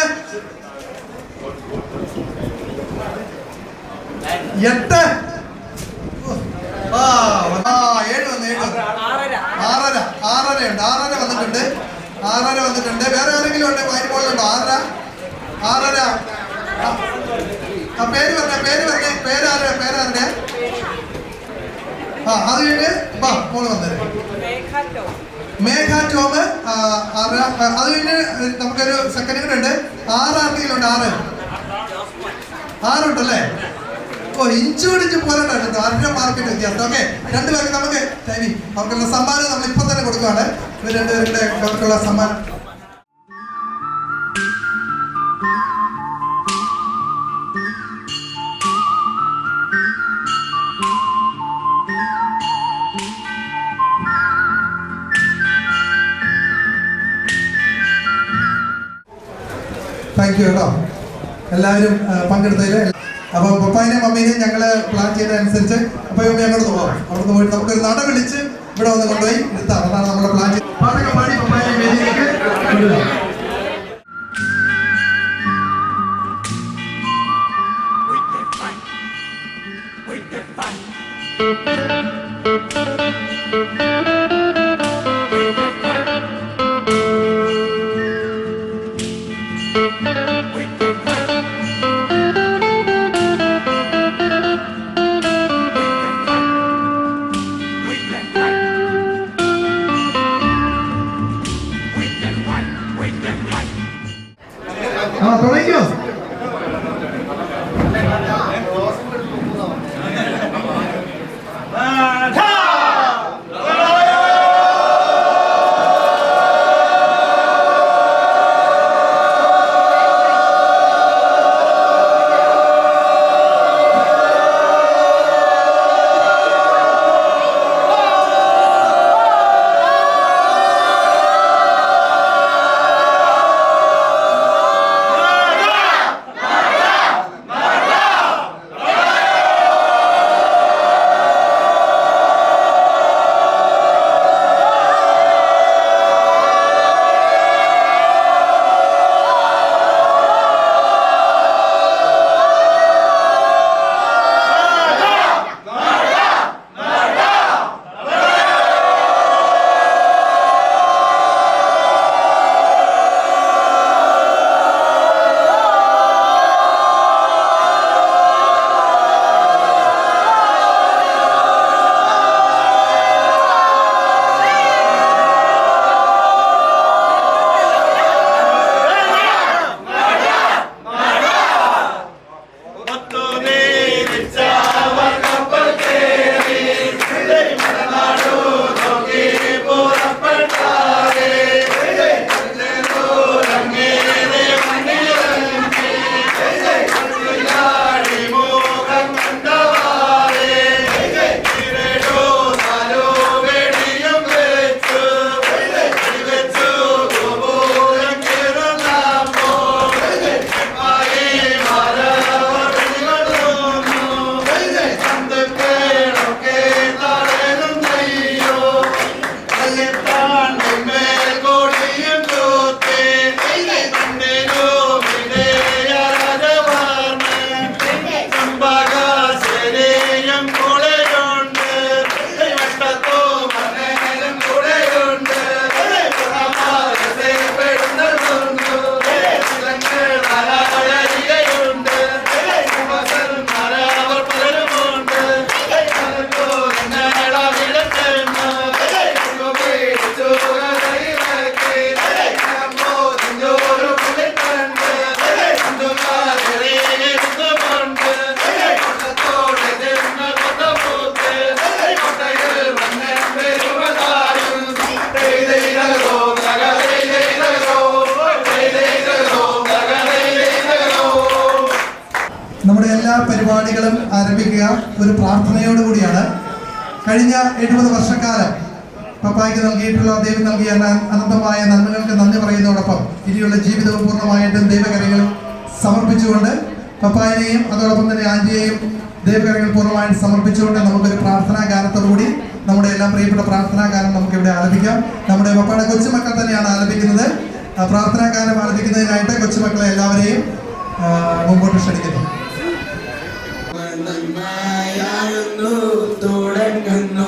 8. 7 വന്നു. 6:30 ഉണ്ട്. 6:30 വന്നിട്ടുണ്ട്. 6:30 വന്നിട്ടുണ്ട്. വേറെ ആരെങ്കിലും ഉണ്ട്? മൈൻബോളുണ്ടോ? 6:30. പേര് പറഞ്ഞേ. പേരാരുടെ? അത് കഴിഞ്ഞ് മോള് വന്നത് മേഘ ടോം. അത് കഴിഞ്ഞ് നമുക്കൊരു സെക്കൻഡ് കൂടെ ഉണ്ട്. 6 ആർക്കെങ്കിലും ഉണ്ട്? 6 ഉണ്ടല്ലേ? ഇഞ്ചു പിടിച്ച് പോരാട്ടോ. 6 മാർക്കിന്റെ വ്യത്യാസം. ഓക്കെ, 2 പേർക്ക് നമുക്ക് അവർക്കുള്ള സമ്മാനം നമ്മൾ ഇപ്പൊ തന്നെ കൊടുക്കുകയാണ്. ഇവർ 2 പേരുടെ അവർക്കുള്ള സമ്മാനം. താങ്ക് യു കേട്ടോ എല്ലാവരും പങ്കെടുത്തതിൽ. അപ്പോൾ പപ്പായിനെയും മമ്മീനെയും ഞങ്ങൾ പ്ലാൻ ചെയ്തതനുസരിച്ച് പപ്പായും മമ്മി അങ്ങോട്ട് പോകാം. അവിടുന്ന് പോയിട്ട് നമുക്കൊരു നട വിളിച്ച് ഇവിടെ വന്ന് കൊണ്ടുപോയി ഇരുത്താം. അതാണ് നമ്മുടെ പ്ലാൻ ചെയ്തത്. പാട്ടൊക്കെ പാടി പപ്പായെ വേദിയിലേക്ക് കൊണ്ടുവരാം. തുടങ്ങിയോ? നമ്മുടെ എല്ലാ പരിപാടികളും ആരംഭിക്കുക ഒരു പ്രാർത്ഥനയോടുകൂടിയാണ്. കഴിഞ്ഞ 70 വർഷക്കാലം പപ്പായ്ക്ക് നൽകിയിട്ടുള്ള ദൈവം നൽകിയ അനന്തമായ നന്മകൾക്ക് നന്ദി പറയുന്നതോടൊപ്പം ഇനിയുള്ള ജീവിതവും പൂർണ്ണമായിട്ടും ദൈവകരങ്ങളിൽ സമർപ്പിച്ചുകൊണ്ട് പപ്പായനെയും അതോടൊപ്പം തന്നെ ആൻറ്റിയെയും ദൈവകരങ്ങൾ പൂർണ്ണമായിട്ട് സമർപ്പിച്ചുകൊണ്ട് നമുക്കൊരു പ്രാർത്ഥനാ ഗാനത്തോടുകൂടി നമ്മുടെ എല്ലാം പ്രിയപ്പെട്ട പ്രാർത്ഥനാ ഗാനം നമുക്കിവിടെ ആലപിക്കാം. നമ്മുടെ പപ്പയുടെ കൊച്ചുമക്കൾ തന്നെയാണ് ആലപിക്കുന്നത്. പ്രാർത്ഥനാ ഗാനം ആലപിക്കുന്നതിനായിട്ട് കൊച്ചുമക്കളെ എല്ലാവരെയും മുമ്പോട്ട് ക്ഷണിക്കുന്നു. നന്നായാകുന്നു തുടങ്ങുന്നു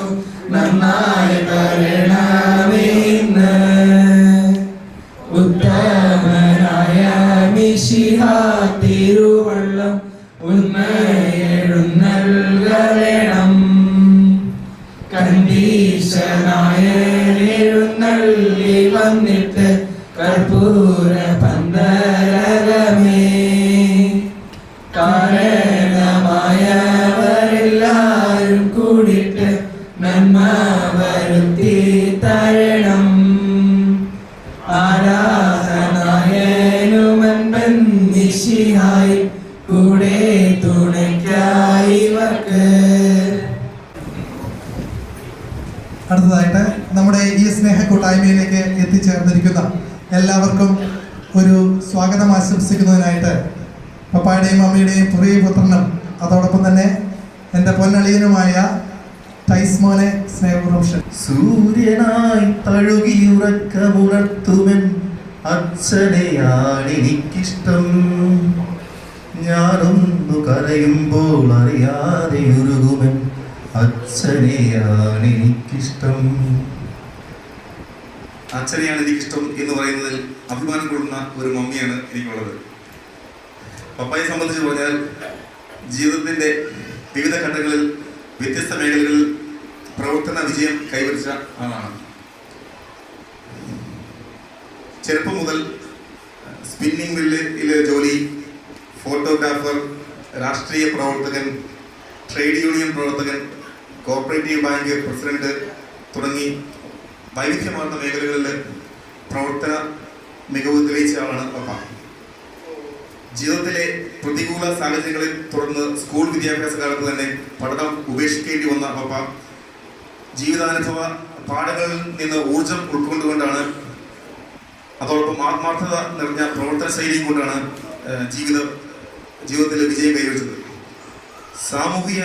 നന്നായി വരണമേന്ന് ഉത്തമനായ മിശിഹാ തിരുവള്ളം ഉന്മയെഴുന്നൽകണം കണ്ടീശനായ എഴുന്നള്ളി വന്നിട്ട് കർപ്പൂര പന്തരകമേ കാരണമായവരെല്ലാരും കൂടിയിട്ട് നന്മ വരുത്തി തരണം ആരാധനായനുമൻപൻ നിശിഹായി കൂടെ തുണയ്ക്കായിവർക്ക്. അടുത്തതായിട്ട് നമ്മുടെ ഈ സ്നേഹ കൂട്ടായ്മയിലേക്ക് എത്തിച്ചേർന്നിരിക്കുന്ന എല്ലാവർക്കും ഒരു സ്വാഗതം ആശംസിക്കുന്നതിനായിട്ട് പപ്പായുടെയും മമ്മിയുടെയും പ്രിയപുത്രനും അതോടൊപ്പം തന്നെ എൻ്റെ പൊന്നളിയനുമായ ടൈസ്മോനെ സ്നേഹപൂർവ്വം സൂര്യനായി തഴുകിയുറക്കമുണർത്തുമെൻ അച്ഛനെയാണെനിക്കിഷ്ടം. ഞാനൊന്നു കരയുമ്പോൾ അറിയാതെ ഉരുകുമെൻ അച്ഛനെയാണെനിക്കിഷ്ടം. അച്ഛനെയാണ് എനിക്കിഷ്ടം എന്ന് പറയുന്നതിൽ അഭിമാനം കൊള്ളുന്ന ഒരു മമ്മിയാണ് എനിക്കുള്ളത്. പപ്പായെ സംബന്ധിച്ച് പറഞ്ഞാൽ ജീവിതത്തിൻ്റെ വിവിധ ഘട്ടങ്ങളിൽ വ്യത്യസ്ത മേഖലകളിൽ പ്രവർത്തന വിജയം കൈവരിച്ച ആളാണ്. ചെറുപ്പം മുതൽ സ്പിന്നിംഗ് മില്ലിലെ ജോലി, ഫോട്ടോഗ്രാഫർ, രാഷ്ട്രീയ പ്രവർത്തകൻ, ട്രേഡ് യൂണിയൻ പ്രവർത്തകൻ, കോപ്പറേറ്റീവ് ബാങ്ക് പ്രസിഡന്റ് തുടങ്ങി വൈവിധ്യമാർന്ന മേഖലകളിൽ പ്രവർത്തന മികവ് തെളിയിച്ച ആളാണ് പപ്പ. ജീവിതത്തിലെ പ്രതികൂല സാഹചര്യങ്ങളെ തുടർന്ന് സ്കൂൾ വിദ്യാഭ്യാസ കാലത്ത് തന്നെ പഠനം ഉപേക്ഷിക്കേണ്ടി വന്ന പപ്പ ജീവിതാനുഭവ പാഠങ്ങളിൽ നിന്ന് ഊർജം ഉൾക്കൊണ്ടുകൊണ്ടാണ്, അതോടൊപ്പം ആത്മാർത്ഥത നിറഞ്ഞ പ്രവർത്തന ശൈലിയും കൊണ്ടാണ് ജീവിതത്തിൽ വിജയം കൈവരിച്ചത്. സാമൂഹിക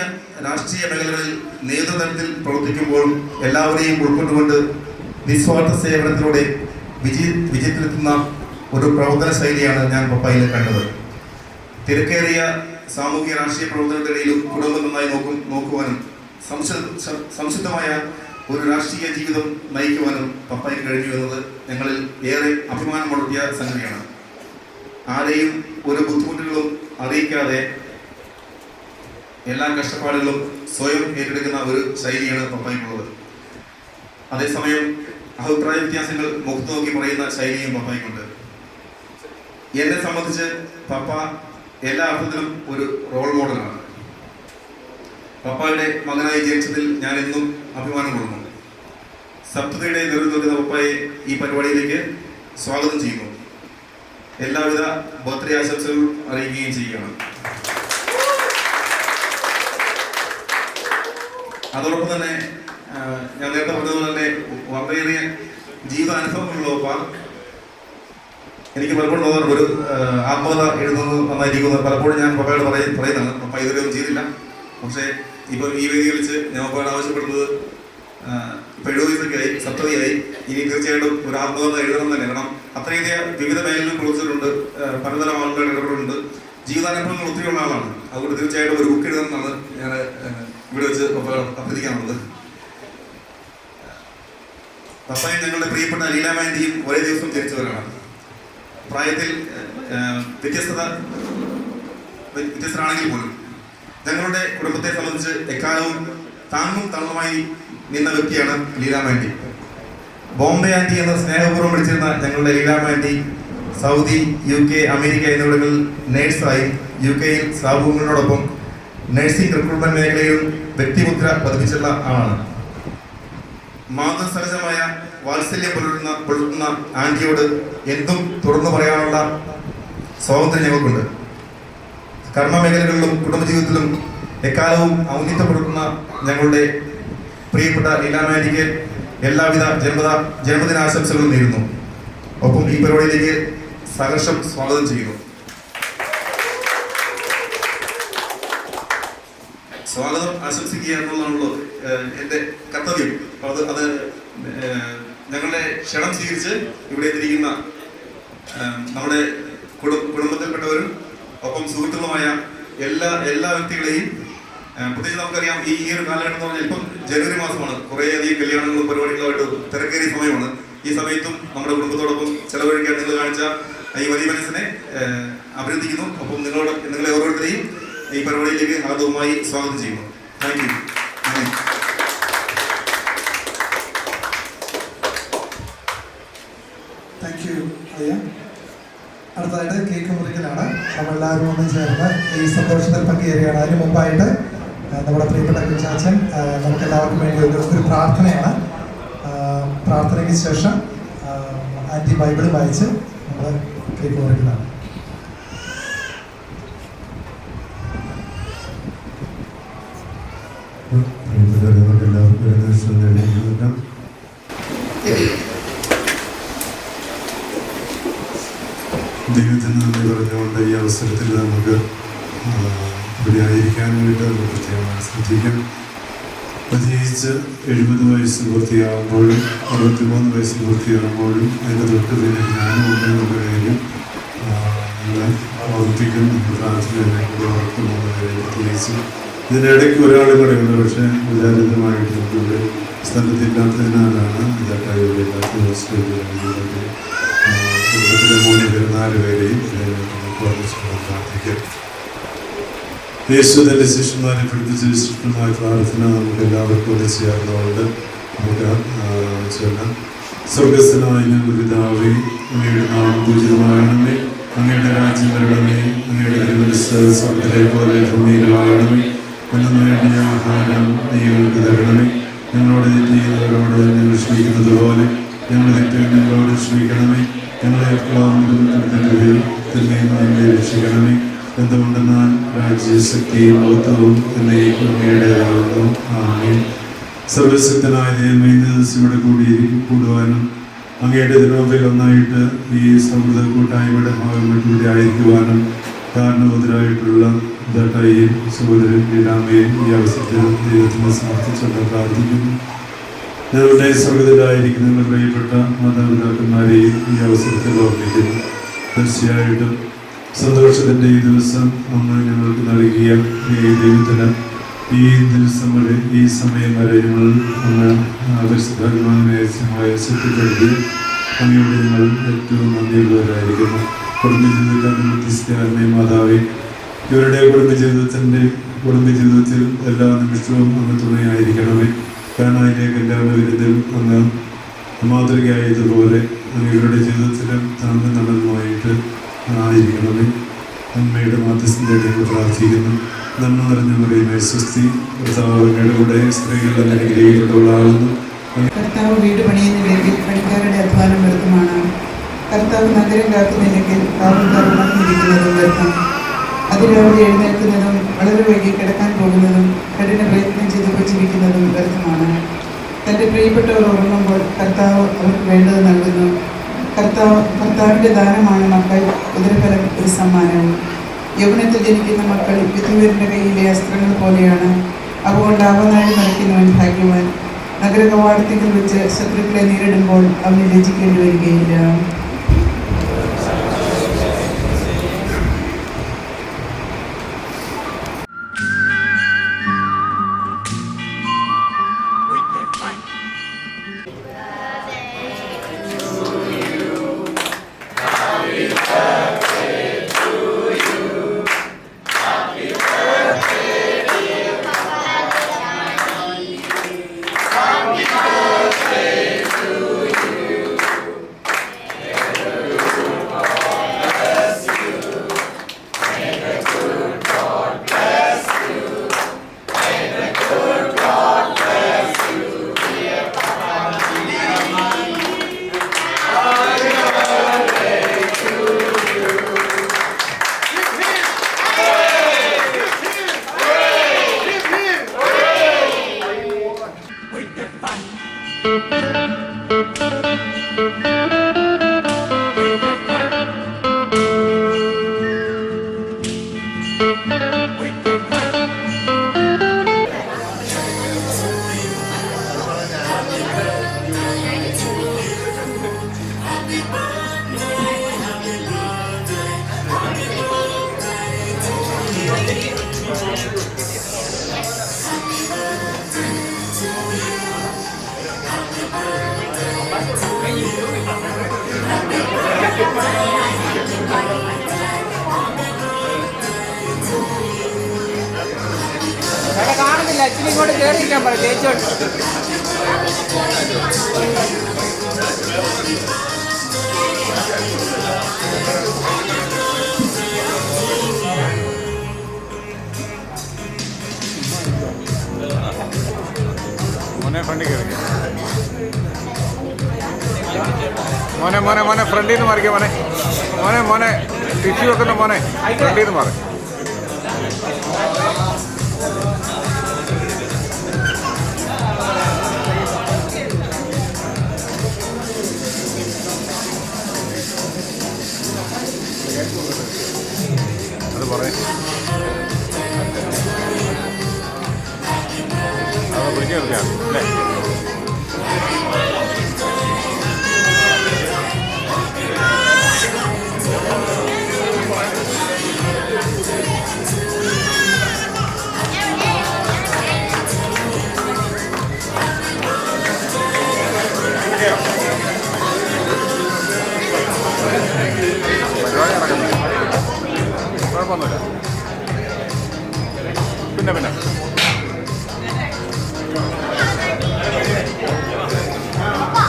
രാഷ്ട്രീയ മേഖലകളിൽ നേതൃതലത്തിൽ പ്രവർത്തിക്കുമ്പോൾ എല്ലാവരെയും ഉൾക്കൊണ്ടുകൊണ്ട് നിസ്വാർത്ഥ സേവനത്തിലൂടെ വിജയത്തിലെത്തുന്ന ഒരു പ്രവർത്തന ശൈലിയാണ് ഞാൻ പപ്പായിൽ കണ്ടത്. തിരക്കേറിയ സാമൂഹിക രാഷ്ട്രീയ പ്രവർത്തനത്തിനിടയിലും കുടുംബം നന്നായി നോക്കുവാനും സംശുദ്ധമായ ഒരു രാഷ്ട്രീയ ജീവിതം നയിക്കുവാനും പപ്പായ്ക്ക് കഴിഞ്ഞു എന്നത് ഞങ്ങളിൽ ഏറെ അഭിമാനമുണർത്തിയ സംഗതിയാണ്. ആരെയും ഒരു ബുദ്ധിമുട്ടുകളും അറിയിക്കാതെ എല്ലാ കഷ്ടപ്പാടുകളും സ്വയം ഏറ്റെടുക്കുന്ന ഒരു ശൈലിയാണ് പപ്പായ്ക്കുള്ളത്. അതേസമയം അഭിപ്രായ വ്യത്യാസങ്ങൾ മുഖത്ത് നോക്കി പറയുന്ന ശൈലിയും പപ്പായ്ക്കുണ്ട്. എന്നെ സംബന്ധിച്ച് പപ്പ എല്ലാ അർത്ഥത്തിലും ഒരു റോൾ മോഡലാണ്. പപ്പായുടെ മകനായി ജനിച്ചതിൽ ഞാൻ എന്നും അഭിമാനം കൊള്ളുന്നു. സപ്തതിയുടെ നേതൃത്വത്തിൽ പപ്പായെ ഈ പരിപാടിയിലേക്ക് സ്വാഗതം ചെയ്യുന്നു. എല്ലാവിധ ബർത്ത്ഡേ ആശംസകൾ അറിയിക്കുകയും ചെയ്യുകയാണ്. അതോടൊപ്പം തന്നെ ഞാൻ നേരത്തെ പറഞ്ഞതുപോലെ തന്നെ വളരെയേറിയ ജീവിതാനുഭവങ്ങളുള്ള പപ്പ എനിക്ക് പലപ്പോഴും തോന്നാറുണ്ട് ഒരു ആത്മകഥ എഴുതുന്നത് നന്നായിരിക്കുന്നത്. പലപ്പോഴും ഞാൻ പപ്പയോട് പറയുന്നതാണ്. പപ്പ ഇതുവരെയൊന്നും ചെയ്തില്ല. പക്ഷേ ഇപ്പോൾ ഈ വേദി വിളിച്ച് ഞാൻ പപ്പയോട് ആവശ്യപ്പെടുന്നത് ഇപ്പോൾ 70 വയസ്സൊക്കെയായി, സപ്തതിയായി, ഇനി തീർച്ചയായിട്ടും ഒരു ആത്മകഥ എഴുതണം തന്നെ. കാരണം അത്രയധികം വിവിധ മേഖലകളിൽ പ്രവർത്തിച്ചിട്ടുണ്ട്, പലതരം ആളുകളുടെ ഇടപെടുന്നുണ്ട്, ജീവിതാനുഭവങ്ങൾ ഒത്തിരിയുള്ള ആളാണ്. അതുകൊണ്ട് തീർച്ചയായിട്ടും ഒരു ബുക്ക് എഴുതണമെന്നാണ് ഞാൻ ഇവിടെ വെച്ച് പപ്പയോട് അഭ്യർത്ഥിക്കാനുള്ളത്. പപ്പയും ഞങ്ങളുടെ പ്രിയപ്പെട്ട ലീലാമാൻറ്റിയും ഒരേ ദിവസം ജനിച്ചവരാണ്. പ്രായത്തിൽ വ്യത്യസ്തരാണെങ്കിൽ പോലും ഞങ്ങളുടെ കുടുംബത്തെ സംബന്ധിച്ച് എക്കാലവും താങ്ങും തണലുമായി നിന്ന വ്യക്തിയാണ് ലീലാമാൻറ്റി. ബോംബെ ആൻറ്റി എന്ന സ്നേഹപൂർവ്വം വിളിച്ചിരുന്ന ഞങ്ങളുടെ ലീലാമാൻറ്റി സൗദി, UK, അമേരിക്ക എന്നിവിടങ്ങളിൽ നേഴ്സായി UK-യിൽ സാബുവിനോടൊപ്പം നഴ്സിംഗ് റിക്രൂട്ട്മെന്റ് മേഖലയിൽ വ്യക്തിമുദ്ര പതിപ്പിച്ചുള്ള ആളാണ്. മാതൃസഹജമായ വാത്സല്യം പുലർത്തുന്ന ആൻറ്റിയോട് എന്തും തുറന്നു പറയാനുള്ള സ്വാതന്ത്ര്യം ഞങ്ങൾക്കുണ്ട്. കർമ്മമേഖലകളിലും കുടുംബജീവിതത്തിലും എക്കാലവും ഔന്നിത്യപ്പെടുത്തുന്ന ഞങ്ങളുടെ പ്രിയപ്പെട്ട ലീലാമാൻറ്റിക്ക് എല്ലാവിധ ജന്മദിനാശംസകളും നേരുന്നു. ഒപ്പം ഈ പരിപാടിയിലേക്ക് സഹർഷം സ്വാഗതം ചെയ്യുന്നു. സ്വാഗതം ആശംസിക്കുക എന്നുള്ളതാണല്ലോ എൻ്റെ കർത്തവ്യം. അത് ഞങ്ങളുടെ ക്ഷണം സ്വീകരിച്ച് ഇവിടെ എത്തിയിരിക്കുന്ന നമ്മുടെ കുടുംബത്തിൽപ്പെട്ടവരും ഒപ്പം സുഹൃത്തുക്കളുമായ എല്ലാ വ്യക്തികളെയും, പ്രത്യേകിച്ച് നമുക്കറിയാം ഈ ഒരു കാലഘട്ടം എന്ന് പറഞ്ഞാൽ ഇപ്പം ജനുവരി മാസമാണ്, കുറേയധികം കല്യാണങ്ങളും പരിപാടികളുമായിട്ട് തിരക്കേറിയ സമയമാണ്. ഈ സമയത്തും നമ്മുടെ കുടുംബത്തോടൊപ്പം ചെലവഴിക്കാൻ നിങ്ങൾ കാണിച്ച ഈ വലിയ മനസ്സിനെ അഭിനന്ദിക്കുന്നു. ഒപ്പം നിങ്ങളെ ഓരോരുത്തരെയും ഈ പരിപാടിയിലേക്ക് ആദ്യവുമായി സ്വാഗതം ചെയ്യുന്നു. Thank you. താങ്ക് യു അയ്യ. അടുത്തതായിട്ട് കേക്ക് മുറിക്കലാണ്. നമ്മളെല്ലാവരും ഒന്ന് ചേർന്ന് ഈ സന്തോഷത്തിൽ പങ്കുചേരുകയാണ്. അതിന് മുമ്പായിട്ട് നമ്മുടെ പ്രിയപ്പെട്ട കുഞ്ചാച്ചൻ നമുക്ക് എല്ലാവർക്കും വേണ്ടി ഒരു പ്രാർത്ഥനയാണ്. പ്രാർത്ഥനയ്ക്ക് ശേഷം ആൻറ്റി ബൈബിൾ വായിച്ച് നമ്മൾ കേക്ക് മുറിക്കുന്നതാണ്. എല്ലാവർക്കും അവസരത്തിൽ നമുക്ക് ഇവിടെ ആയിരിക്കാനായിട്ട് നമുക്ക് പ്രത്യേകമായി ശ്രദ്ധിക്കാം. പ്രത്യേകിച്ച് 70 വയസ്സ് പൂർത്തിയാകുമ്പോഴും 63 വയസ്സ് പൂർത്തിയാകുമ്പോഴും അതിൻ്റെ തൊട്ട് പിന്നെ ജ്ഞാനമുണ്ടെന്നുള്ള കാര്യം നമ്മൾ ഓർപ്പിക്കുന്നു. പ്രാർത്ഥനയിലേക്ക് ഓർക്കുന്നുള്ള കാര്യം പ്രത്യേകിച്ച് ഇതിനിടയ്ക്ക് ഒരാളും കൂടെ ഉണ്ട്. പക്ഷേ വിചാരിതമായിട്ട് നമുക്കിവിടെ സ്ഥലത്തില്ലാത്തതിനാലാണ് ഇതൊക്കെ ഇവിടെ ഇല്ലാത്ത ഓസ്ട്രേലിയയിലൊക്കെ 3 പേര് 4 പേരെയും പ്രാർത്ഥിക്കാം. യേശു തൻ്റെ ശിഷ്യന്മാരെ പഠിപ്പിച്ച വിശിഷ്ടമായ പ്രാർത്ഥന നമുക്ക് എല്ലാവർക്കും ഒന്ന് ചെയ്യാറുള്ളതുകൊണ്ട് നമുക്ക് ചൊല്ലാം. സ്വർഗസ്ഥനായ ഞങ്ങളുടെ പിതാവേ, അങ്ങയുടെ നാമം പൂജിതമാകണമേ, അങ്ങയുടെ രാജ്യം വരണമേ, അങ്ങയുടെ തിരുമനസ്സ് സ്വർഗ്ഗത്തിലെ പോലെ ഭൂമിയിലാകണമേ. അന്നു വേണ്ടിയ ആഹാരം നീ ഞങ്ങൾക്ക് തരണമേ. ഞങ്ങളോട് തെറ്റ് ചെയ്യുന്നവരോട് ഞങ്ങൾ ക്ഷമിക്കുന്നത് പോലെ ഞങ്ങൾ തെറ്റുകൾ ഞങ്ങളോട് ക്ഷമിക്കണമേ. ഞങ്ങളെ ഞങ്ങളെ രക്ഷിക്കണമേ. എന്തുകൊണ്ടെന്നാൽ രാജ്യശക്തിയും മഹത്വവും എന്നേക്കും അങ്ങയുടേതാകുന്നു. ആമേൻ. സർവശക്തനായ ദൈവമേ, ഇന്ന് ദിവസം ഇവിടെ കൂടുവാനും അങ്ങയുടെ തിരുമുമ്പിൽ ഒന്നായിട്ട് ഈ സൗഹൃദ കൂട്ടായ്മയുടെ ഭാഗമായിട്ട് ഇവിടെ ആയിരിക്കുവാനും കാരണവതരായിട്ടുള്ള ദട്ടയും സഹോദരൻ ലീലാമയും ഈ അവസരത്തിൽ ദൈവത്തിനെ സമർപ്പിച്ചുകൊണ്ട് പ്രാർത്ഥിക്കുന്നു. ഞങ്ങളുടെ സ്വർഗത്തിലായിരിക്കുന്ന പ്രിയപ്പെട്ട മാതാപിതാക്കന്മാരെയും ഈ അവസരത്തിൽ ഓർമ്മിക്കുന്നു. തീർച്ചയായിട്ടും സന്തോഷത്തിൻ്റെ ഈ ദിവസം അന്ന് ഞങ്ങൾക്ക് നൽകിയ ഈ ദൈവത്തിന് ഈ ദിവസം വരെ ഈ സമയം വരെ ഞങ്ങൾ അന്ന് പരിശുദ്ധാത്മാവിനെ ശക്തിപ്പെടുത്തി അങ്ങയോട് ഞങ്ങൾ ഏറ്റവും നന്ദിയുള്ളവരായിരിക്കുന്നു. കുടുംബജീവിതക്കാരുടെ മധ്യസ്ഥയായ മാതാവേ, ഇവരുടെ കുടുംബജീവിതത്തിൽ എല്ലാ നിമിഷവും അങ്ങ് തുണയായിരിക്കണമേ. കാനായിലേക്ക് എല്ലാവരുടെ വിരുദ്ധം അങ്ങ് മാതൃകയായതുപോലെ അങ്ങ് ഇവരുടെ ജീവിതത്തിലും താഴ്ന്നു നടന്നുമായിട്ട് ആയിരിക്കണമേ. അമ്മയുടെ മാധ്യസ്ഥൻ്റെ പ്രാർത്ഥിക്കുന്നു. നന്മ നിറഞ്ഞ മറിയമേ, സ്വസ്തി, കർത്താവിന്റെ കൂടെ സ്ത്രീകളുടെ അനുഗ്രഹിക്കപ്പെട്ടവളാകുന്നു. കർത്താവ് വീട് പണിയുന്ന വേണ്ടി പണിക്കാരുടെ അധ്വാനം വ്യർത്ഥമാണ്. കർത്താവ് നഗരം കാക്കുന്നില്ലെങ്കിൽ കാവൽക്കാർ ഉണർന്നിരിക്കുന്നതും വ്യർത്ഥം. അതിരാവിലെ എഴുന്നേൽക്കുന്നതും വളരെ വൈകി കിടക്കാൻ പോകുന്നതും കഠിന പ്രയത്നം ചെയ്ത് കൊച്ചിരിക്കുന്നതും വ്യർത്ഥമാണ്. തൻ്റെ പ്രിയപ്പെട്ടവർ ഉറങ്ങുമ്പോൾ കർത്താവ് അവർക്ക് വേണ്ടത് നൽകുന്നു. കർത്താവിൻ്റെ ദാനമാണ് മക്കൾ, ഉദരഫലം ഒരു സമ്മാനവും. യൗവനത്തിൽ ജനിക്കുന്ന മക്കൾ വിധുവരുടെ കയ്യിലെ അസ്ത്രങ്ങൾ പോലെയാണ്. അതുകൊണ്ട് അവനാടി നിറയ്ക്കുന്നവൻ ഭാഗ്യവാൻ. നഗര കവാടത്തിൽ വെച്ച് ശത്രുക്കളെ നേരിടുമ്പോൾ അവന് ലജ്ജിക്കേണ്ടി വരികയില്ല. കാണുന്നില്ല, അച്ഛനും ഇങ്ങോട്ട് കയറിയിരിക്കാൻ പറയും ചേച്ചോട്ട്. മോനെ ഫ്രണ്ടിൽ കയറി, മോനെ മോനെ മോനെ ഫ്രണ്ടിൽ നിന്ന് മറിക്കുക, മോനെ മോനെ മോനെ ടിഷ്യൂ വെക്കുന്ന മോനെ ഫ്രണ്ടിൽ നിന്ന് മാറി.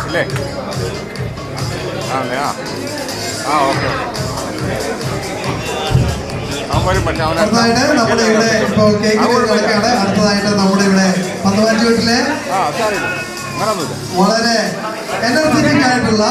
അല്ലേ? അതെ. ഓക്കെ. അവൻ വരും. പക്ഷെ അടുത്തതായിട്ട് നമ്മുടെ ഇവിടെ ഇപ്പോൾ കേക്ക് നടക്കുകയാണ്. അടുത്തതായിട്ട് നമ്മുടെ ഇവിടെ പന്തവാറ്റി വീട്ടിലെ വളരെ എനർജറ്റിക് ആയിട്ടുള്ള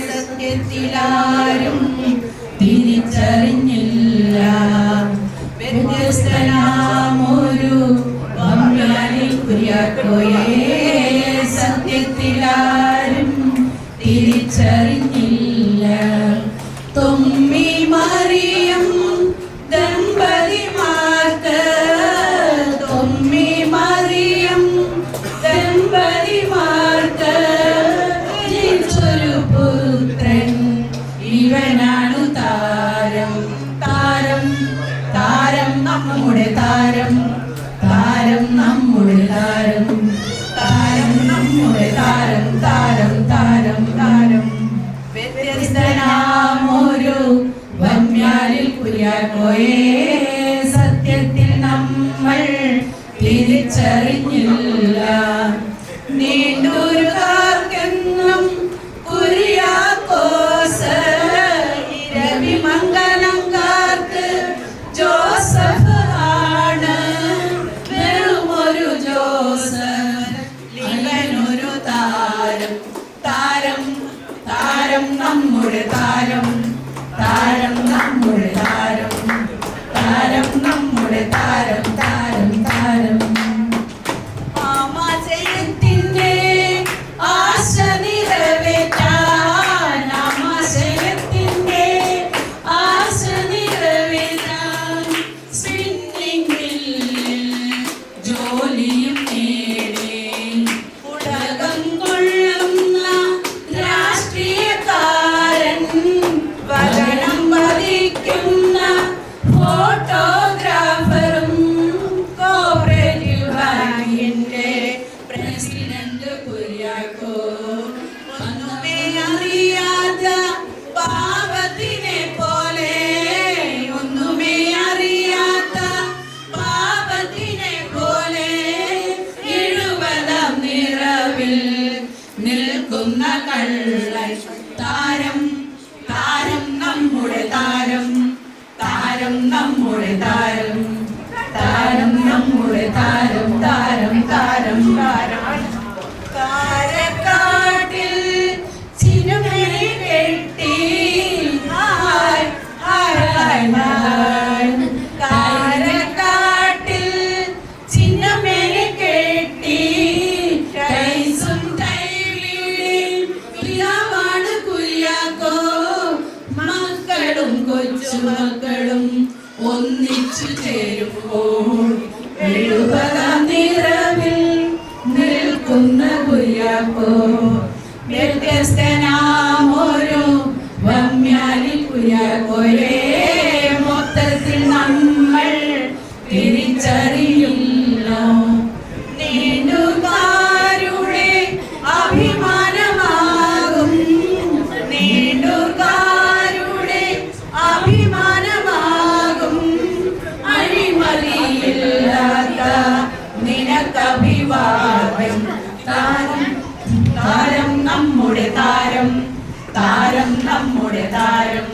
സത്യത്തിലാരും തിരിച്ചറിഞ്ഞില്ല. വ്യത്യസ്തനാമൊരു കുര്യാക്കോയെ സത്യത്തിലാരും തിരിച്ചറിഞ്ഞില്ല. തൊമ്മി മറിയം ദമ്പതിമാർക്ക് തൊമ്മി മറിയം ദമ്പതിമാർക്ക് ജനിച്ചൊരു പുത്രൻ ഇവനാണു താരം. താരം താരം നമ്മുടെ താരം. താരം നമ്മുടെ താരം. താരം നമ്മുടെ താരം. താരം താരം താരം. വ്യത്യസ്തനാമൊരു വന്യാലിൽ കുര്യാക്കോയെ സത്യത്തിൽ നമ്മൾ തിരിച്ചറിഞ്ഞില്ല. നീണ്ടൊരു കാർക്കെന്നും കുര്യാക്കോസ് ഇരവിമംഗലംകാർക്ക് ജോസഫ് ആണ്. വെറുമൊരു ജോസഫ് ഇവനൊരു താരം. താരം താരം നമ്മുടെ താരം. താരം നമ്മുടെ താരം. താരം നമ്മുടെ താരം. താരം താരം. ആമാശയത്തിന്റെ ആശ നിറവേറ്റാൻ ആമാശയത്തിന്റെ ആശ നിറവേറ്റാൻ സ്പിന്നിംഗ് മില്ലിൽ ജോലിയും നേടി ഉലകം കൊള്ളുന്ന രാഷ്ട്രീയക്കാരൻ വരണം വധിക്കുന്ന ഫോട്ടോഗ്രാഫറും കോപ്പറേറ്റീവ് ബാങ്കിന്റെ പ്രസിഡന്റ് കുര്യാക്കോ. ഒന്നുമേ അറിയാത്ത പാപത്തിനെ പോലെ ഒന്നുമേ അറിയാത്ത പാപത്തിനെ പോലെ 70-ാം നിറവിൽ നിൽക്കുന്ന കള്ളൻ. താരം താരം നമ്മുടെ താരം. താരം നമ്മുടെ താരം. താരം നമ്മുടെ താരം. താരം താരം താരം. കാരക്കാട്ടിൽ ചിനുമണി കെട്ടി hi hi hi hi. കാരക്കാട്ടിൽ Chinnamani കെട്ടി കൈസും കൈവിളിയും പിതാവാണ് കുര്യാക്കോ. മക്കളും കൊച്ചുമക്കളും ഒന്നിച്ചു ചേരുമ്പോൾ 70-ാം നിറവിൽ നിൽക്കുന്ന കുര്യാക്കോ. വ്യത്യസ്തനാമൊരു വമ്യാലി കുര്യാക്കോയെ മൊത്തത്തിൽ നമ്മൾ തിരിച്ചറിയില്ല. നീണ്ടുകാരുടെ അഭിമാനമാകും. നീണ്ടുകാരുടെ അഭിമാനമാകും. അഴിമതിയില്ലാത്ത നിനക്കഭിവാദ്യം. താരം താരം നമ്മുടെ താരം. താരം നമ്മുടെ താരം.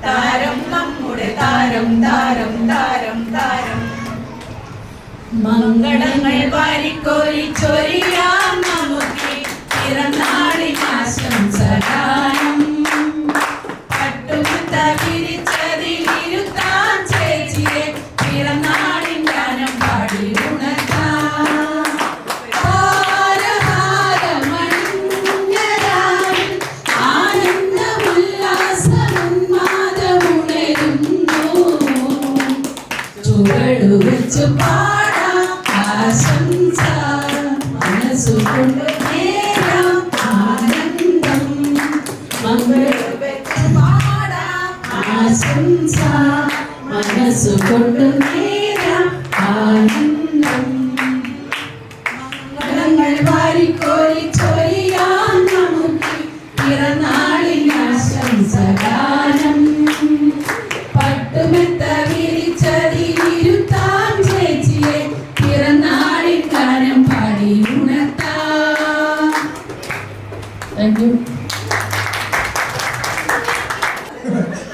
താരം നമ്മുടെ താരം. താരം താരം താരം. മംഗളങ്ങൾ വാരിക്കോരി ചൊരിയാം നമുക്ക് പിറന്നാളിനാശംസഗാനം. പട്ടുമുത്ത വിരിച്ചതിലിരുത്താൻ ചേച്ചിയെ പിറന്നാളിൻ ഗാനം പാടി ഉണർത്താം. ചുവടുവെച്ചു പാടാം ആശംസ. മനസ്സുകൊണ്ട് നേരാം ആനന്ദം. മംഗളവെച്ചു പാടാം ആശംസ. മനസ്സുകൊണ്ട് നേരാം ആനന്ദം. മംഗളങ്ങൾ കോരി ചൊരിയാൻ നമുക്ക് പിറന്നാളിൻ ആശംസഗാനം. പട്ടുമെത്ത വിരിച്ചതിരുത്താൻ ചേച്ചിയെ പിറന്നാളിൻ ഗാനം പാടി ഉണർത്താം. Thank you.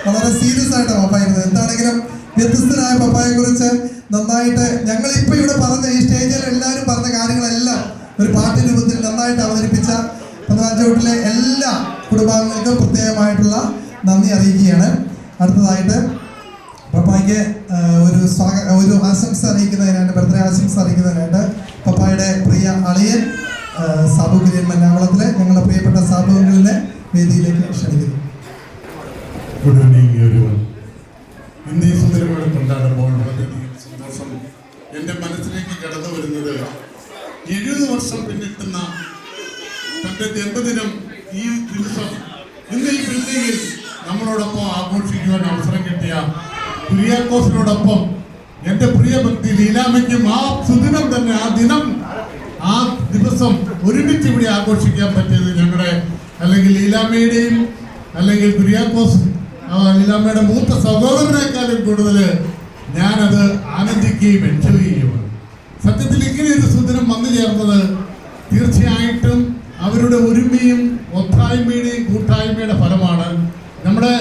വളരെ സീരിയസ് ആയിട്ടാണ് പപ്പായിരുന്നത്. എന്താണെങ്കിലും വ്യത്യസ്തനായ പപ്പായെ കുറിച്ച് നന്നായിട്ട് ഞങ്ങളിപ്പോൾ ഇവിടെ പറഞ്ഞ ഈ സ്റ്റേജിൽ എല്ലാവരും പറഞ്ഞ കാര്യങ്ങളെല്ലാം ഒരു പാട്ട് രൂപത്തിൽ നന്നായിട്ട് അവതരിപ്പിച്ച പത്തനാംചോട്ടിലെ എല്ലാ കുടുംബാംഗങ്ങൾക്കും പ്രത്യേകമായിട്ടുള്ള നന്ദി അറിയിക്കുകയാണ്. അടുത്തതായിട്ട് പപ്പായ്ക്ക് ഒരു ആശംസ അറിയിക്കുന്നതിനായിട്ട്, ബർത്ത്ഡേ ആശംസ അറിയിക്കുന്നതിനായിട്ട് പപ്പായുടെ പ്രിയ അളിയൻ സാബു കുര്യൻ മന്നാകുളത്തിലെ ഞങ്ങളുടെ പ്രിയപ്പെട്ട സാബു അങ്കിളിനെ വേദിയിലേക്ക് ക്ഷണിക്കുന്നു. Good evening everyone. ഇന്ന് ഈ സുന്ദരമായി കൊണ്ടാടുമ്പോൾ വളരെയധികം സന്തോഷം എൻ്റെ മനസ്സിലേക്ക് കടന്നു വരുന്നത് 70 വർഷം പിന്നിട്ടുന്ന തൻ്റെ ജന്മദിനം ഈ ദിവസം ഇന്ന് ഈ ബിൽഡിങ്ങിൽ നമ്മളോടൊപ്പം ആഘോഷിക്കുവാൻ അവസരം കിട്ടിയ കുര്യാക്കോസിനോടൊപ്പം എൻ്റെ പ്രിയ ഭക്തി ലീലാമ്മയ്ക്കും ആ സുദിനം തന്നെ ആ ദിവസം ഒരുമിച്ച് ഇവിടെ ആഘോഷിക്കാൻ പറ്റിയത് ഞങ്ങളുടെ അല്ലെങ്കിൽ ലീലാമ്മയുടെയും അല്ലെങ്കിൽ കുര്യാക്കോസ് ലീലാമ്മയുടെ മൂത്ത സഹോദരനേക്കാളും കൂടുതൽ ഞാനത് ആനന്ദിക്കുകയും എൻജോയ് ചെയ്യുവാണ്. സത്യത്തിൽ ഇങ്ങനെയൊരു സുദിനം വന്നു ചേർന്നത് തീർച്ചയായിട്ടും അവരുടെ ഒരുമയും ഒത്തായ്മയുടെയും കൂട്ടായ്മയുടെ ഫലമാണ്. നമ്മുടെ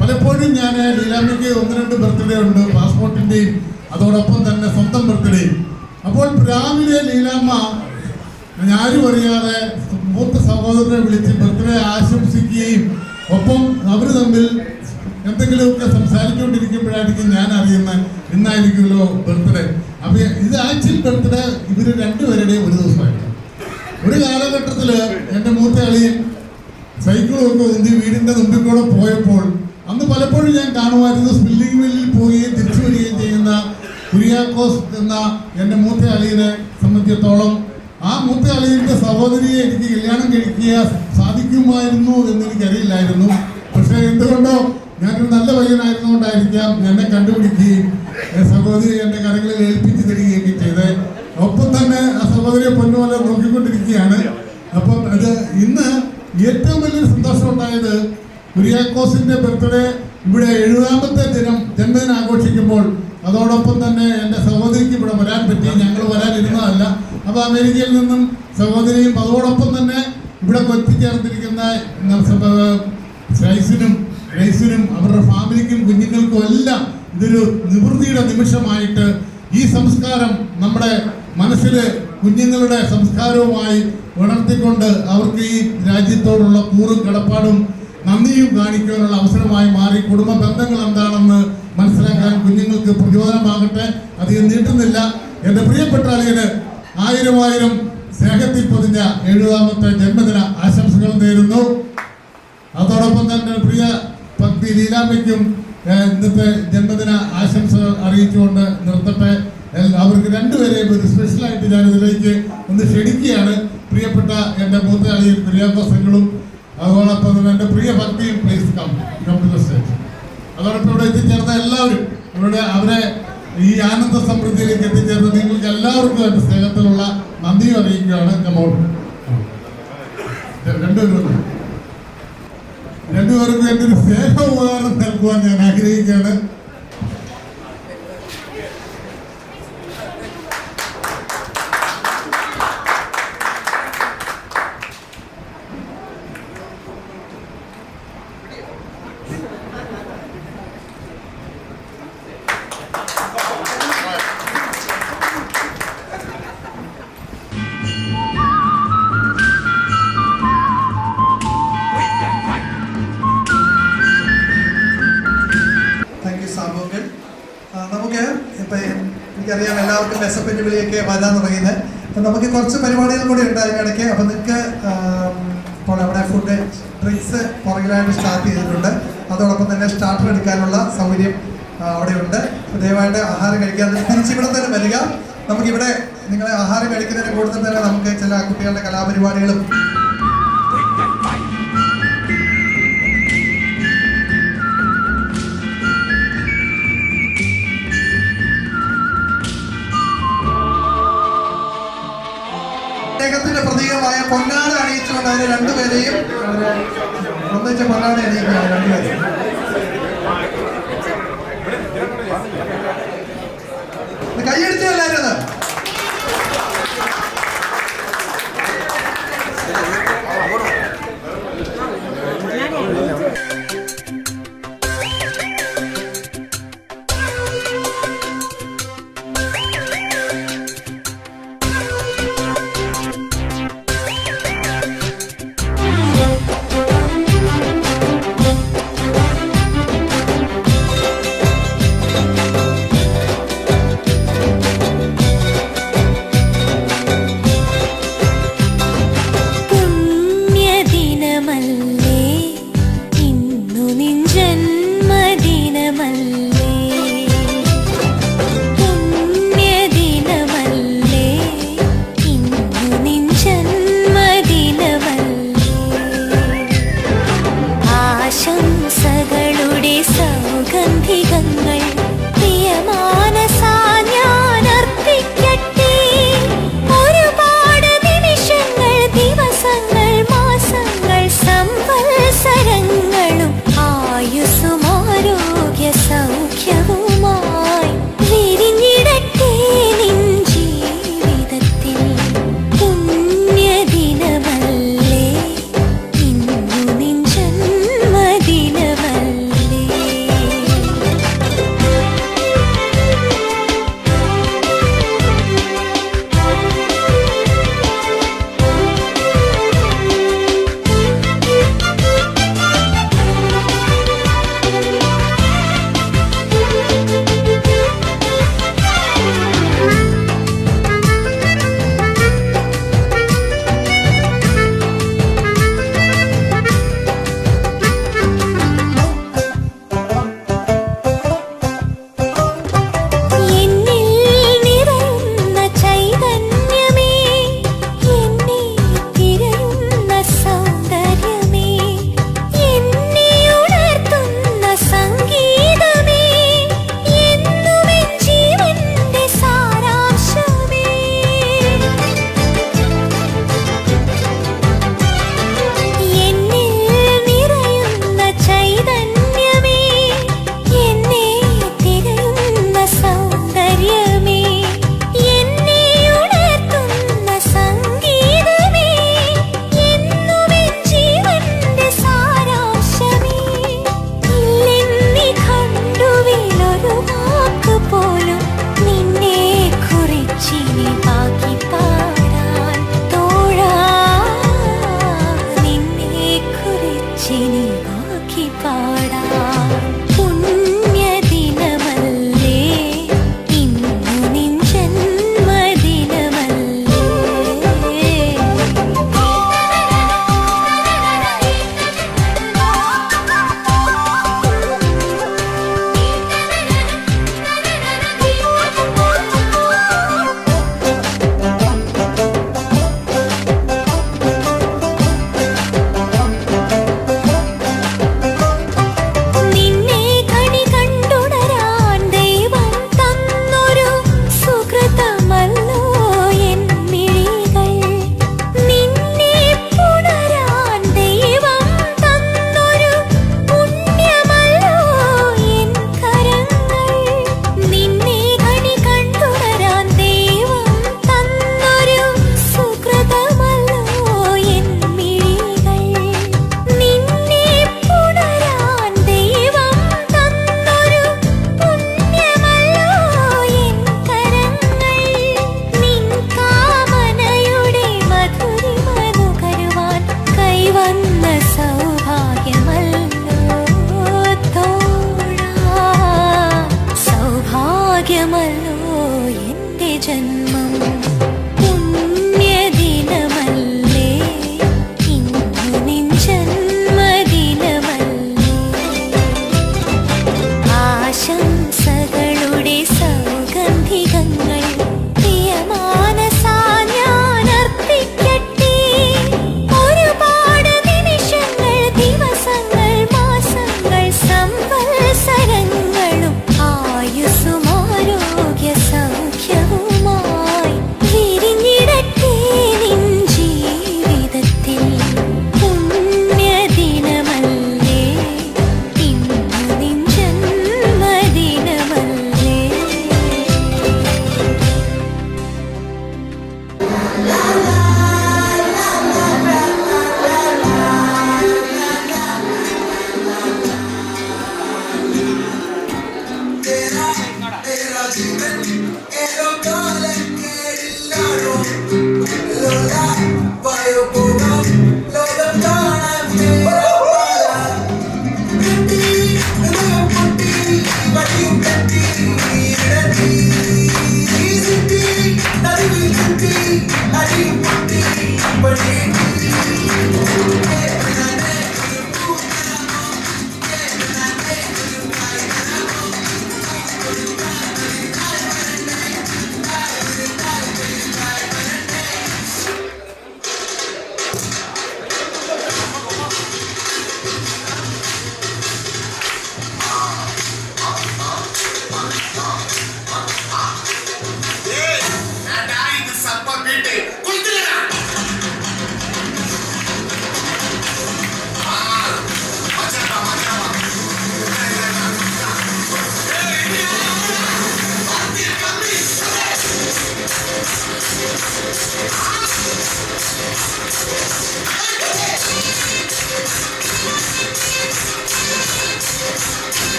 പലപ്പോഴും ഞാൻ ലീലാമ്മയ്ക്ക് 1-2 ബർത്ത്ഡേ ഉണ്ട്, പാസ്പോർട്ടിൻ്റെയും അതോടൊപ്പം തന്നെ സ്വന്തം ബർത്ത്ഡേയും. അപ്പോൾ രാവിലെ ലീലാമ്മ ഞാനും അറിയാതെ മൂത്ത സഹോദരനെ വിളിച്ച് ബർത്ത്ഡേ ആശംസിക്കുകയും ഒപ്പം അവർ തമ്മിൽ എന്തെങ്കിലുമൊക്കെ സംസാരിച്ചുകൊണ്ടിരിക്കുമ്പോഴായിരിക്കും ഞാൻ അറിയുന്നത് ഇന്നായിരിക്കുമല്ലോ ബർത്ത്ഡേ. അപ്പോൾ ഇത് ആക്ച്വൽ ബർത്ത്ഡേ ഇവർ രണ്ടുപേരുടെയും ഒരു ദിവസമായിരുന്നു. ഒരു കാലഘട്ടത്തിൽ എൻ്റെ മൂത്ത അളിയൻ സൈക്കിളൊക്കെ ഉന്തി വീടിൻ്റെ മുമ്പിൽ കൂടെ പോയപ്പോൾ അന്ന് പലപ്പോഴും ഞാൻ കാണുമായിരുന്നു സ്പില്ലിംഗ് മില്ലിൽ പോവുകയും തിരിച്ചു വരികയും ചെയ്യുന്ന കുര്യാക്കോസ് എന്ന എൻ്റെ മൂത്ത അളിയനെ സംബന്ധിച്ചിടത്തോളം ആ മൂത്ത അളിയൻ്റെ സഹോദരിയെ എനിക്ക് കല്യാണം കഴിക്കുക സാധിക്കുമായിരുന്നു എന്ന് എനിക്കറിയില്ലായിരുന്നു. പക്ഷേ എന്തുകൊണ്ടോ ഞാനൊരു നല്ല പയ്യനായിരുന്നുകൊണ്ടായിരിക്കാം എന്നെ കണ്ടുപിടിക്കുകയും സഹോദരി എൻ്റെ കരങ്ങളിൽ ഏൽപ്പിച്ചു തരികയൊക്കെ ചെയ്ത് ഒപ്പം തന്നെ ആ സഹോദരിയെ പൊന്നുപോലെ നോക്കിക്കൊണ്ടിരിക്കുകയാണ്. അപ്പം അത് ഇന്ന് ഏറ്റവും വലിയൊരു സന്തോഷം ഉണ്ടായത് കുര്യാക്കോസിന്റെ ബർത്ത്ഡേ ഇവിടെ 70ാമത്തെ ജന്മദിനം ആഘോഷിക്കുമ്പോൾ അതോടൊപ്പം തന്നെ എൻ്റെ സഹോദരിക്ക് ഇവിടെ വരാൻ പറ്റി. ഞങ്ങൾ വരാനിരുന്നതല്ല. അപ്പോൾ അമേരിക്കയിൽ നിന്നും സഹോദരിയും അതോടൊപ്പം തന്നെ ഇവിടെ എത്തിച്ചേർന്നിരിക്കുന്ന റൈസിനും അവരുടെ ഫാമിലിക്കും കുഞ്ഞുങ്ങൾക്കും എല്ലാം ഇതൊരു നിവൃത്തിയുടെ നിമിഷമായിട്ട് ഈ സംസ്കാരം നമ്മുടെ മനസ്സിൽ കുഞ്ഞുങ്ങളുടെ സംസ്കാരവുമായി ഉണർത്തിക്കൊണ്ട് അവർക്ക് ഈ രാജ്യത്തോടുള്ള കൂറും കടപ്പാടും നന്ദിയും കാണിക്കാനുള്ള അവസരമായി മാറി കുടുംബ ബന്ധങ്ങൾ എന്താണെന്ന് മനസ്സിലാക്കാൻ കുഞ്ഞുങ്ങൾക്ക് പ്രചോദനമാകട്ടെ. അധികം നീട്ടുന്നില്ല. എൻ്റെ പ്രിയപ്പെട്ട അളിയന് 1000 സ്നേഹത്തിൽ പൊതിഞ്ഞ 70ാമത്തെ ജന്മദിന ആശംസകൾ നേരുന്നു. അതോടൊപ്പം തന്നെ പ്രിയ ഭക്തി ലീലാമ്മയ്ക്കും ഇന്നത്തെ ജന്മദിന ആശംസകൾ അറിയിച്ചുകൊണ്ട് നിർത്തട്ടെ. അവർക്ക് രണ്ടുപേരെയും ഒരു സ്പെഷ്യലായിട്ട് ഞാൻ ഇതിലേക്ക് ഒന്ന് ക്ഷണിക്കുകയാണ്. പ്രിയപ്പെട്ട എൻ്റെ മൂത്ത അളിയൻ കുര്യാക്കോസും അതോടൊപ്പം തന്നെ എൻ്റെ പ്രിയ ഭക്തിയും please come to the stage. അതോടൊപ്പം ഇവിടെ എത്തിച്ചേർന്ന എല്ലാവരും അവരെ ഈ ആനന്ദ സമൃദ്ധിയിലേക്ക് എത്തിച്ചേർന്ന നിങ്ങൾക്ക് എല്ലാവർക്കും എൻ്റെ സ്നേഹത്തിലുള്ള നന്ദിയും അറിയിക്കുകയാണ്. രണ്ടുപേർക്കും എൻ്റെ ഒരു സ്നേഹ ഉപകാരം നൽകുവാൻ ഞാൻ ആഗ്രഹിക്കുകയാണ്. നമുക്ക് ഇപ്പം എനിക്കറിയാം എല്ലാവർക്കും വിശപ്പിൻ്റെ വിളിയൊക്കെ വരാൻ തുടങ്ങിയത്. അപ്പം നമുക്ക് കുറച്ച് പരിപാടികൾ കൂടി ഉണ്ട് അതിനിടയ്ക്ക്. അപ്പം നിങ്ങൾക്ക് ഇപ്പോൾ അവിടെ ഫുഡ് ഡ്രിങ്ക്സ് പുറകിലായിട്ട് സ്റ്റാർട്ട് ചെയ്തിട്ടുണ്ട്. അതോടൊപ്പം തന്നെ സ്റ്റാർട്ടർ എടുക്കാനുള്ള സൗകര്യം അവിടെയുണ്ട്. ദയവായിട്ട് ആഹാരം കഴിക്കാൻ തിരിച്ചിവിടെ തന്നെ വരിക. നമുക്കിവിടെ നിങ്ങൾ ആഹാരം കഴിക്കുന്നതിന് കൂടുതൽ തന്നെ നമുക്ക് ചില കുട്ടികളുടെ കലാപരിപാടികളും സ്നേഹത്തിന്റെ പ്രതീകമായ പൊന്നാട അണിയിച്ചുകൊണ്ട് അവരെ രണ്ടുപേരെയും ഒന്നിച്ച് പൊന്നാട അണിയിക്കുകയാണ് രണ്ടുപേരെയും. കൈയടിച്ചു എല്ലാവരും അത്.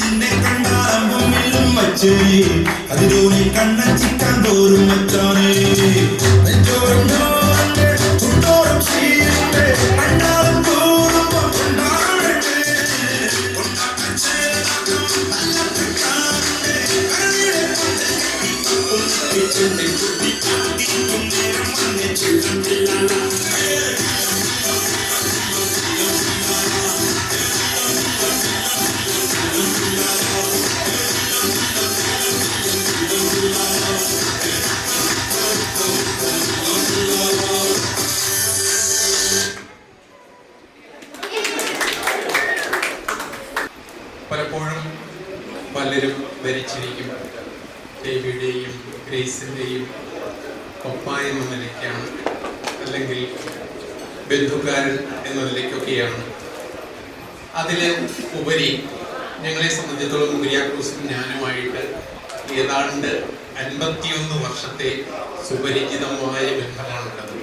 നിന്നെ കണ്ടാലും വച്ചേ അതിലൂടെ കണ്ണച്ചിക്കാൻ തോറും മച്ചാനേ ചുട്ടോറും ശീലത്തെ കണ്ടാലും തോറുമ്പോ കൊണ്ടാടട്ടെ പലപ്പോഴും പലരും ധരിച്ചിരിക്കും ദേവിയുടെയും ഗ്രേസിൻ്റെയും പപ്പ എന്ന നിലയ്ക്കാണ്, അല്ലെങ്കിൽ ബന്ധുക്കാരൻ എന്ന നിലയ്ക്കൊക്കെയാണ്. അതിൽ ഉപരി ഞങ്ങളെ സംബന്ധിച്ചിടത്തോളം കുര്യാക്കോസും ഞാനുമായിട്ട് ഏതാണ്ട് 51 വർഷത്തെ സുപരിചിതമായ ബന്ധമാണുള്ളത്.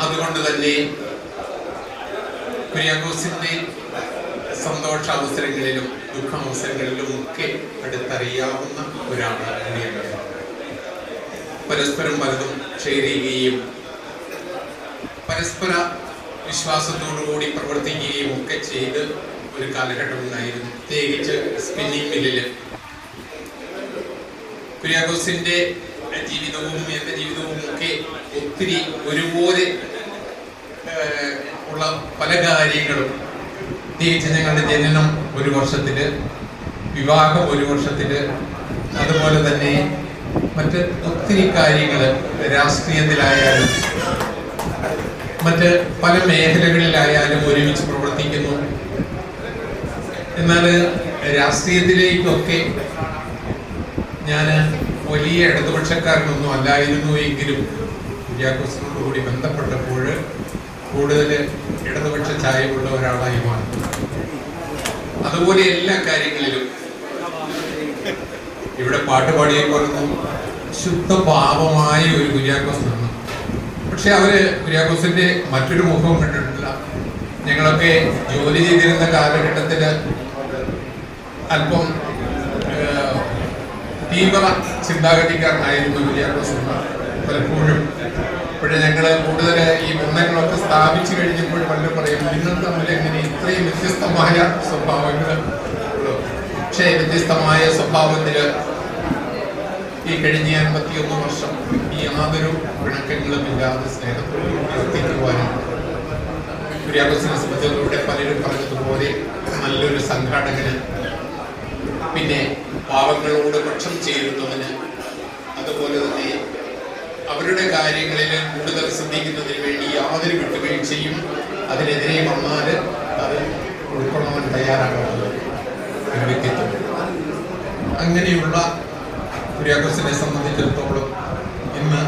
അതുകൊണ്ട് തന്നെ കുര്യാക്കോസിൻ്റെ സന്തോഷാവസരങ്ങളിലും ദുഃഖാവസരങ്ങളിലും ഒക്കെ അടുത്തറിയാവുന്ന ഒരാളാണ്. പരസ്പരം പലതും ഷെയർ ചെയ്യുകയും പരസ്പര വിശ്വാസത്തോടുകൂടി പ്രവർത്തിക്കുകയും ഒക്കെ ചെയ്ത് ഒരു കാലഘട്ടം ഉണ്ടായിരുന്നു. പ്രത്യേകിച്ച് സ്പിന്നിങ് മില്ലിൽ കുര്യാക്കോസിന്റെ ജീവിതവും എൻ്റെ ജീവിതവും ഒക്കെ ഒത്തിരി ഒരുപോലെ ഉള്ള പല കാര്യങ്ങളും, പ്രത്യേകിച്ച് ഞങ്ങളുടെ ജനനം ഒരു വർഷത്തില്, വിവാഹം ഒരു വർഷത്തില്, അതുപോലെ തന്നെ മറ്റ് ഒത്തിരി കാര്യങ്ങൾ രാഷ്ട്രീയത്തിലായാലും മറ്റ് പല മേഖലകളിലായാലും ഒരുമിച്ച് പ്രവർത്തിക്കുന്നു. എന്നാൽ രാഷ്ട്രീയത്തിലേക്കൊക്കെ ഞാൻ വലിയ ഇടതുപക്ഷക്കാരനൊന്നും അല്ലായിരുന്നു എങ്കിലും കുര്യാക്കോസിനോടുകൂടി ബന്ധപ്പെട്ടപ്പോൾ കൂടുതൽ ഇടതുപക്ഷ ചായവുള്ള ഒരാളായി മാറി. അതുപോലെ എല്ലാ കാര്യങ്ങളിലും ഇവിടെ പാട്ടുപാടിയെ പറഞ്ഞു ശുദ്ധ പാപമായ ഒരു കുര്യാക്കോസ് ആണ്. പക്ഷെ അവര് കുര്യാക്കോസിന്റെ മറ്റൊരു മുഖവും കണ്ടിട്ടില്ല. ഞങ്ങളൊക്കെ ജോലി ചെയ്തിരുന്ന കാലഘട്ടത്തിൽ അല്പം തീവ്ര ചിന്താഗതിക്കാരനായിരുന്നു കുര്യാക്കോസ് പലപ്പോഴും. ഇപ്പോഴും ഞങ്ങൾ കൂടുതൽ ഈ ബന്ധങ്ങളൊക്കെ സ്ഥാപിച്ചു കഴിഞ്ഞപ്പോൾ പലരും പറയും നിങ്ങൾ തമ്മിൽ എങ്ങനെ ഇത്രയും വ്യത്യസ്തമായ സ്വഭാവങ്ങൾ. പക്ഷേ വ്യത്യസ്തമായ സ്വഭാവത്തിൽ ഈ കഴിഞ്ഞ 51 വർഷം ഈ യാതൊരു പിണക്കങ്ങളും ഇല്ലാതെ സ്നേഹത്തോടും പ്രവർത്തിക്കുവാനും കുര്യാക്കോസിനെ സംബന്ധിച്ചിലൂടെ പലരും പറഞ്ഞതുപോലെ നല്ലൊരു സംഘാടകന്, പിന്നെ പാവങ്ങളോട് പക്ഷം ചേരുന്നതിന്, അതുപോലെ തന്നെ അവരുടെ കാര്യങ്ങളിൽ കൂടുതൽ ശ്രദ്ധിക്കുന്നതിന് വേണ്ടി യാതൊരു വിട്ടുവീഴ്ചയും അതിനെതിരെ വന്നാൽ അത് ഉൾക്കൊള്ളാൻ തയ്യാറാകുന്നത് ഒരു വ്യക്തിത്വം. അങ്ങനെയുള്ള കുര്യാക്കോസിനെ സംബന്ധിച്ചിടത്തോളം ഇന്ന്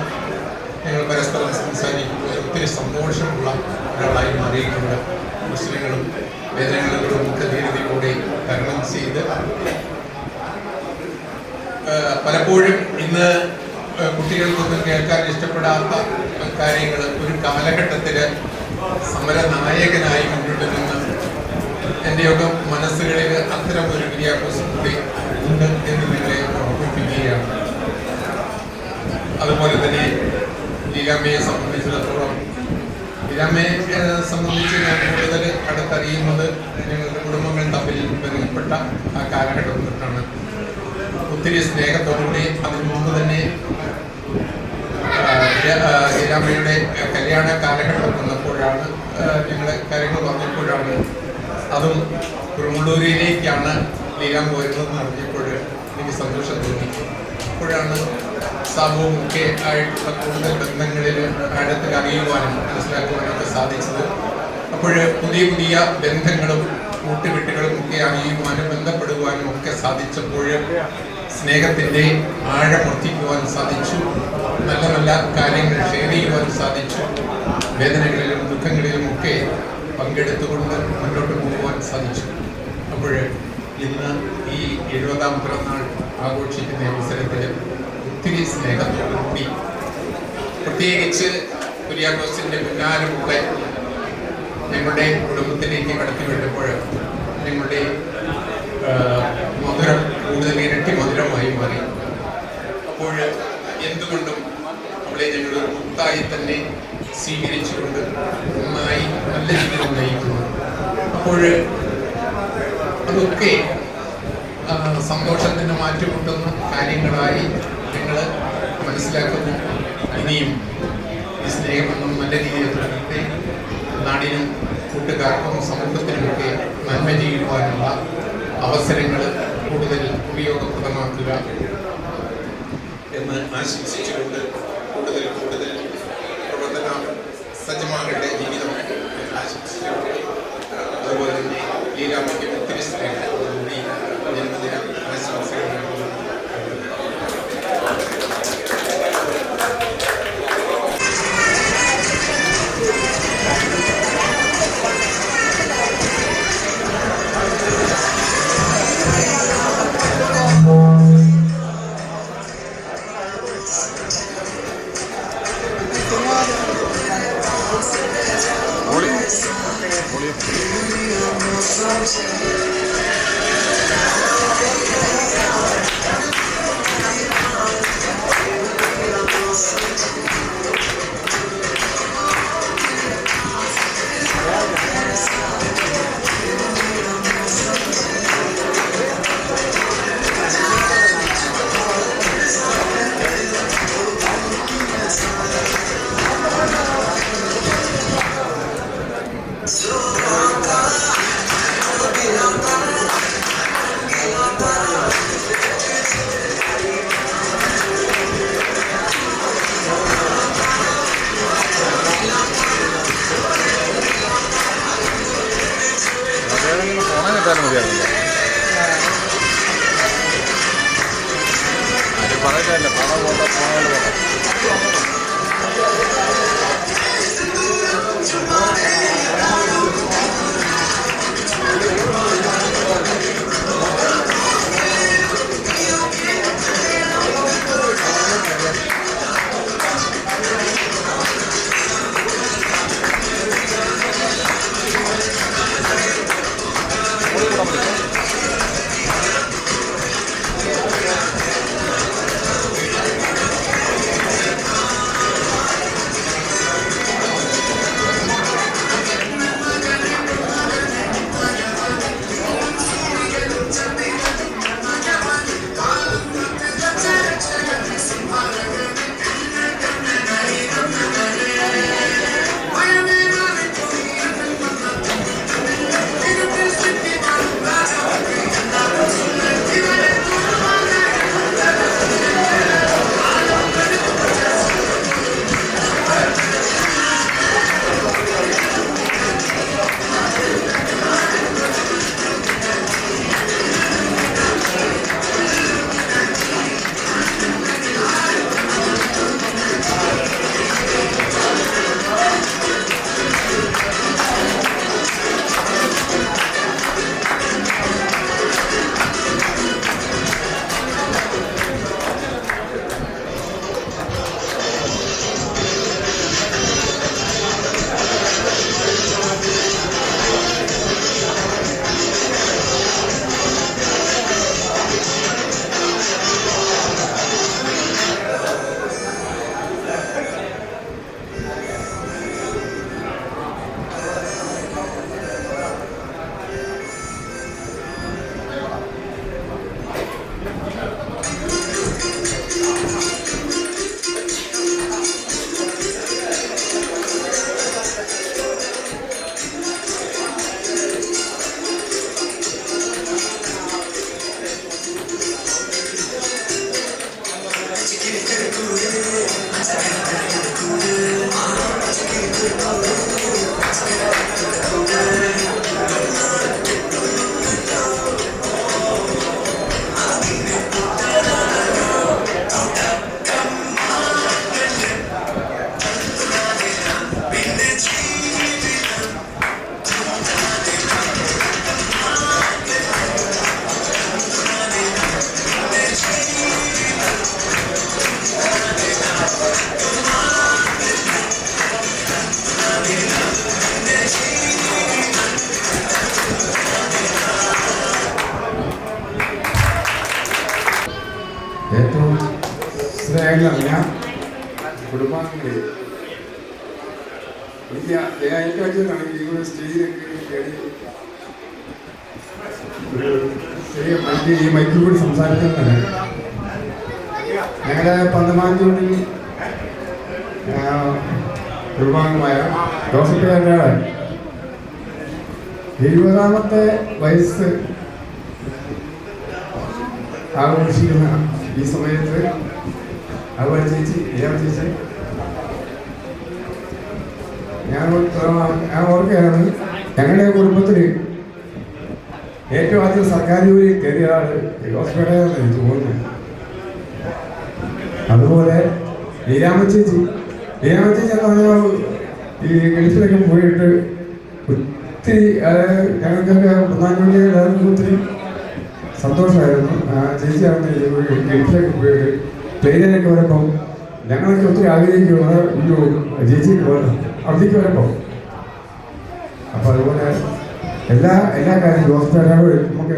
ഞങ്ങൾ പരസ്പരം സംസാരിക്കുമ്പോൾ ഒത്തിരി സന്തോഷമുള്ള ഒരാളായി മാറിയിട്ടുണ്ട്. മുസ്ലിങ്ങളും വേദനകളും ഒക്കെ ധീരതയോടെ തരണം ചെയ്ത് പലപ്പോഴും ഇന്ന് കുട്ടികൾക്കൊന്നും കേൾക്കാൻ ഇഷ്ടപ്പെടാത്ത കാര്യങ്ങൾ ഒരു കാലഘട്ടത്തിൽ സമരനായകനായി മുന്നോട്ട് നിന്ന് എൻ്റെയൊക്കെ മനസ്സുകളിൽ അത്തരം ഒരു കുര്യാക്കോസ് കൂടി ഉണ്ട് എന്ന് നിങ്ങളെ ഓർമ്മിപ്പിക്കുകയാണ്. അതുപോലെ തന്നെ ലീലാമ്മയെ സംബന്ധിച്ചിടത്തോളം, ലീലാമ്മയെ സംബന്ധിച്ച് ഞാൻ കൂടുതൽ അടുത്തറിയുന്നത് ഞങ്ങളുടെ കുടുംബങ്ങൾ തമ്മിൽ ബന്ധപ്പെട്ട ആ കാലഘട്ടം തൊട്ടാണ്. ഒത്തിരി സ്നേഹത്തോടുകൂടി അതിനു മുമ്പ് തന്നെ ലീലാമ്മയുടെ കല്യാണ കാലഘട്ടം വന്നപ്പോഴാണ്, ഞങ്ങളെ കാര്യങ്ങൾ വന്നപ്പോഴാണ്, അതും കുറുമുള്ളൂരിലേക്കാണ് ലീലാമ്മ വരുന്നതെന്ന് അറിഞ്ഞപ്പോൾ എനിക്ക് സന്തോഷം തോന്നി. അപ്പോഴാണ് സമൂഹവും ഒക്കെ ആയിട്ടുള്ള കൂടുതൽ ബന്ധങ്ങളിൽ ആഴത്തിൽ അറിയുവാനും മനസ്സിലാക്കുവാനൊക്കെ സാധിച്ചത്. അപ്പോൾ പുതിയ പുതിയ ബന്ധങ്ങളും കൂട്ടുകെട്ടുകളും ഒക്കെ അറിയുവാനും ബന്ധപ്പെടുവാനും ഒക്കെ സാധിച്ചപ്പോൾ സ്നേഹത്തിൻ്റെ ആഴം വർദ്ധിക്കുവാൻ സാധിച്ചു. നല്ല നല്ല കാര്യങ്ങൾ ഷെയർ ചെയ്യുവാൻ സാധിച്ചു. വേദനകളിലും ദുഃഖങ്ങളിലും ഒക്കെ പങ്കെടുത്തുകൊണ്ട് മുന്നോട്ട് പോകുവാൻ സാധിച്ചു. അപ്പോൾ ഇന്ന് ഈ 70ാം പിറന്നാൾ ആഘോഷിക്കുന്ന അവസരത്തിൽ ഒത്തിരി സ്നേഹത്തോടുകൂടി, പ്രത്യേകിച്ച് കുര്യാക്കോസിൻ്റെ പിന്നാലുമൊക്കെ ഞങ്ങളുടെ കുടുംബത്തിലേക്ക് കടത്തിവിട്ടപ്പോൾ ഞങ്ങളുടെ മധുരം കൂടുതൽ ഇരട്ടി മധുരമായി മാറി. അപ്പോൾ എന്തുകൊണ്ടും അവളെ ഞങ്ങൾ മുത്തായി തന്നെ സ്വീകരിച്ചുകൊണ്ട് നന്നായി നല്ല രീതിയിൽ നയിക്കുന്നു. അപ്പോൾ അതൊക്കെ സന്തോഷത്തിന് മാറ്റുകൂട്ടുന്ന കാര്യങ്ങളായി ഞങ്ങൾ മനസ്സിലാക്കുന്നു. ഇനിയും ഈ സ്നേഹമെന്നും നല്ല രീതിയിൽ തുടരട്ടെ. നാടിനും കൂട്ടുകാർക്കും സമൂഹത്തിനുമൊക്കെ നന്മ ചെയ്യുവാനുള്ള അവസരങ്ങൾ കൂടുതൽ ഉപയോഗപ്രദമാക്കുക എന്ന് ആശംസിച്ചുകൊണ്ട് കൂടുതൽ പ്രവർത്തന സജ്ജമാകട്ടെ ജീവിതം ആശംസിച്ചുകൊണ്ട് അതുപോലെ തന്നെ ലീലാമ്മയ്ക്ക് ഒത്തിരി സ്നേഹത്തോടുകൂടി ജന്മദിന ആശംസകൾ നൽകുന്നു. ഫോണെ കിട്ടാനും മതിയാകുന്നില്ല. അത് പറയണ്ടല്ലേ, ഫോണോ ഫോണുകൾ ദേഹായിൽ അറിഞ്ഞ കുടുംബാംഗങ്ങളിൽ ദേഹായിട്ട് വെച്ചതാണ് ഈ സ്റ്റേജിലേക്ക് കയറി ഈ മൈക്കിൽ കൂടി സംസാരിക്കുന്നതാണ്. ഞങ്ങളുടെ പന്തമാറ്റൂരിൽ കുടുംബാംഗമായ ജോസഫ് രാജാവ് 70ാമത്തെ വയസ്സ് ആഘോഷിക്കുന്ന ഈ സമയത്ത് അതുപോലെ ചേച്ചി ഞാൻ ഓർക്കുകയാണ്, ഞങ്ങളുടെ കുടുംബത്തിൽ ഏറ്റവും ആദ്യം സർക്കാർ ജോലിയിൽ കയറിയ ആൾ ജോസഫേട്ടനാണെന്ന് എനിക്ക് തോന്നുന്നു. അതുപോലെ ലീലാമച്ചേച്ചി എന്ന് പറഞ്ഞാൽ ഈ ഗൾഫിലൊക്കെ പോയിട്ട് ഒത്തിരി ഞങ്ങൾക്കൊക്കെ പ്രധാനമന്ത്രി എല്ലാവർക്കും ഒത്തിരി സന്തോഷമായിരുന്നു. ചേച്ചിയാണ് ഗൾഫിലൊക്കെ പോയിട്ട് പ്ലെയിനിലൊക്കെ വരുമ്പം ഞങ്ങളൊക്കെ ഒത്തിരി ആഗ്രഹിക്കുന്നു ചേച്ചി അവിടേക്ക് വരുമ്പോൾ. അപ്പം അതുപോലെ എല്ലാ കാര്യം ജോസഫേട്ടനോട് നമുക്ക്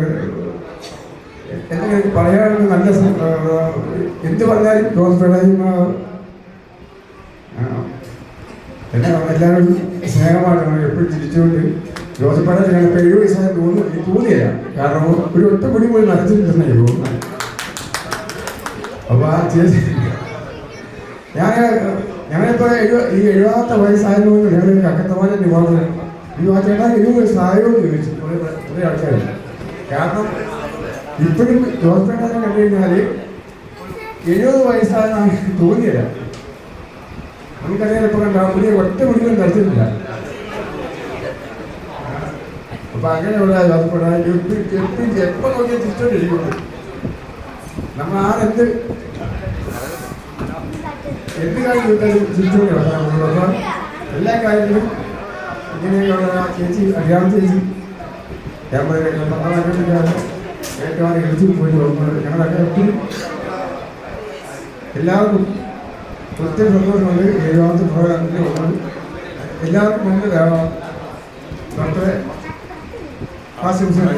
എന്തെങ്കിലും പറയാനുള്ള നല്ല എന്ത് പറഞ്ഞാലും ജോസഫേട്ടനും എല്ലാവരും സ്നേഹമായിട്ടാണ് എപ്പോഴും ചിരിച്ചുകൊണ്ട് ജോസഫേട്ടൻ ഞങ്ങൾക്ക് 7 വയസ്സായി തോന്നിയില്ല. കാരണം ഒരു ഒറ്റ പൊടി പോയി നടത്തിയിട്ടുണ്ടെന്നേ തോന്നുന്നു. അപ്പോൾ ആ ചേച്ചി ഞങ്ങളിപ്പോൾ ഈ 70ാമത്തെ വയസ്സായതുകൊണ്ട് ഞങ്ങൾ കക്കത്തമാനം നിവാദം ഈ ചേട്ടാ 20 വയസ്സായോ എന്ന് ചോദിച്ചു കുറേ ആൾക്കാർ. കാരണം ഇപ്പോഴും ജോസഫേട്ടനെ കണ്ടു കഴിഞ്ഞാൽ 70 വയസ്സായെന്നാണ് തോന്നിയില്ല. നമുക്കറിയാം ഇപ്പോൾ കണ്ട പുതിയ ഒറ്റ മുടികളും നടത്തിയിട്ടില്ല. അപ്പം അങ്ങനെയുള്ള ജോസഫേട്ടൻ എപ്പോൾ നോക്കിയാൽ തിരിച്ചോണ്ടിരിക്കുന്നു. നമ്മൾ എന്ത് കാര്യം ചോദിച്ചാലും തിരിച്ചോണ്ടി വരാം. എല്ലാ കാര്യത്തിലും ഇങ്ങനെയുള്ള ചേച്ചി അറിയാവുന്ന ചേച്ചി ഏറ്റവും എഴുതി പോയി വന്നത് ഞങ്ങളൊക്കെ ഒത്തിരി എല്ലാവർക്കും ഒത്തിരി സന്തോഷമുണ്ട്. 7ാമത്തെ പ്രോഗ്രാമിൽ വന്നത് എല്ലാവർക്കും മുമ്പ് ഡോക്ടറെ ആശംസകൾ.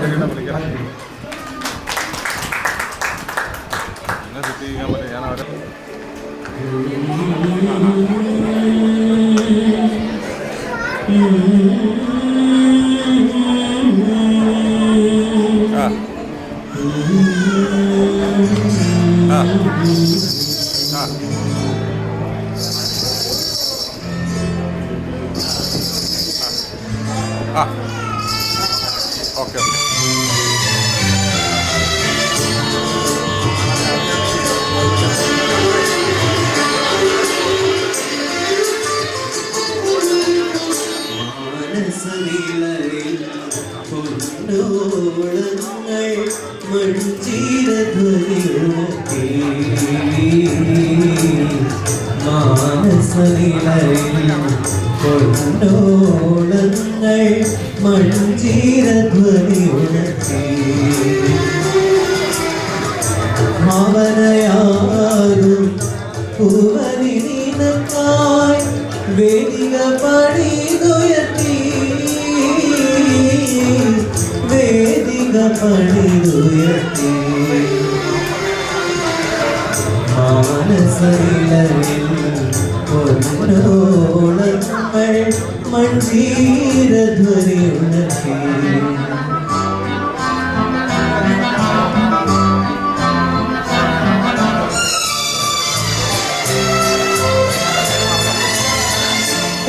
ഓക്കെ ഭാവനയാകും പൂവനിനക്കായി വേദിക പണിതുയർത്തി മാനസയിലയിൽ പൊന്നോളങ്ങൾ മൺചീരധ്വനി ഉണർത്തി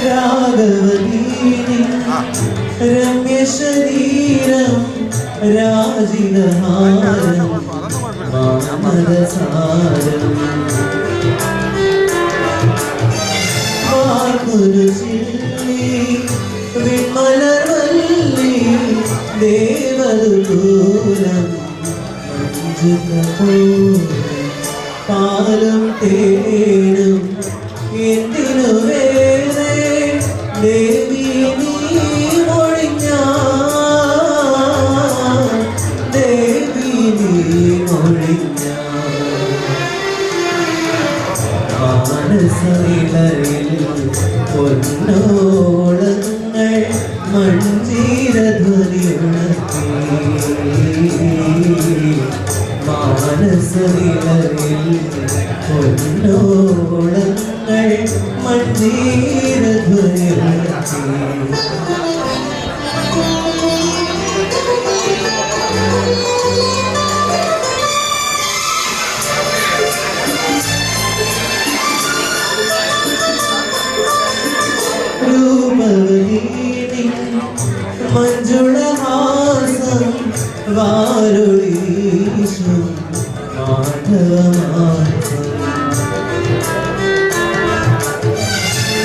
രാഘവദീനി രമ്യശരീരം രാജിതഹാരം മാമദസാരം വാർമുരുചില്ലി വിമലവല്ലി ദേവദൂരം പാലും തേനും എന്തിനു വേറെ ദേവി നീ ഒഴിഞ്ഞ ദേവി നീ ഒഴിഞ്ഞ മാനസയിലയിൽ പൊന്നോളങ്ങൾ മൺചീരധ്വനി ഉണർത്തി മാനസനിലയിൽ പൊന്നോളങ്ങൾ മണ്ണീരധ്വനിർത്തി മഞ്ജുളഹാസം വാരുളീശും മാധവമാസം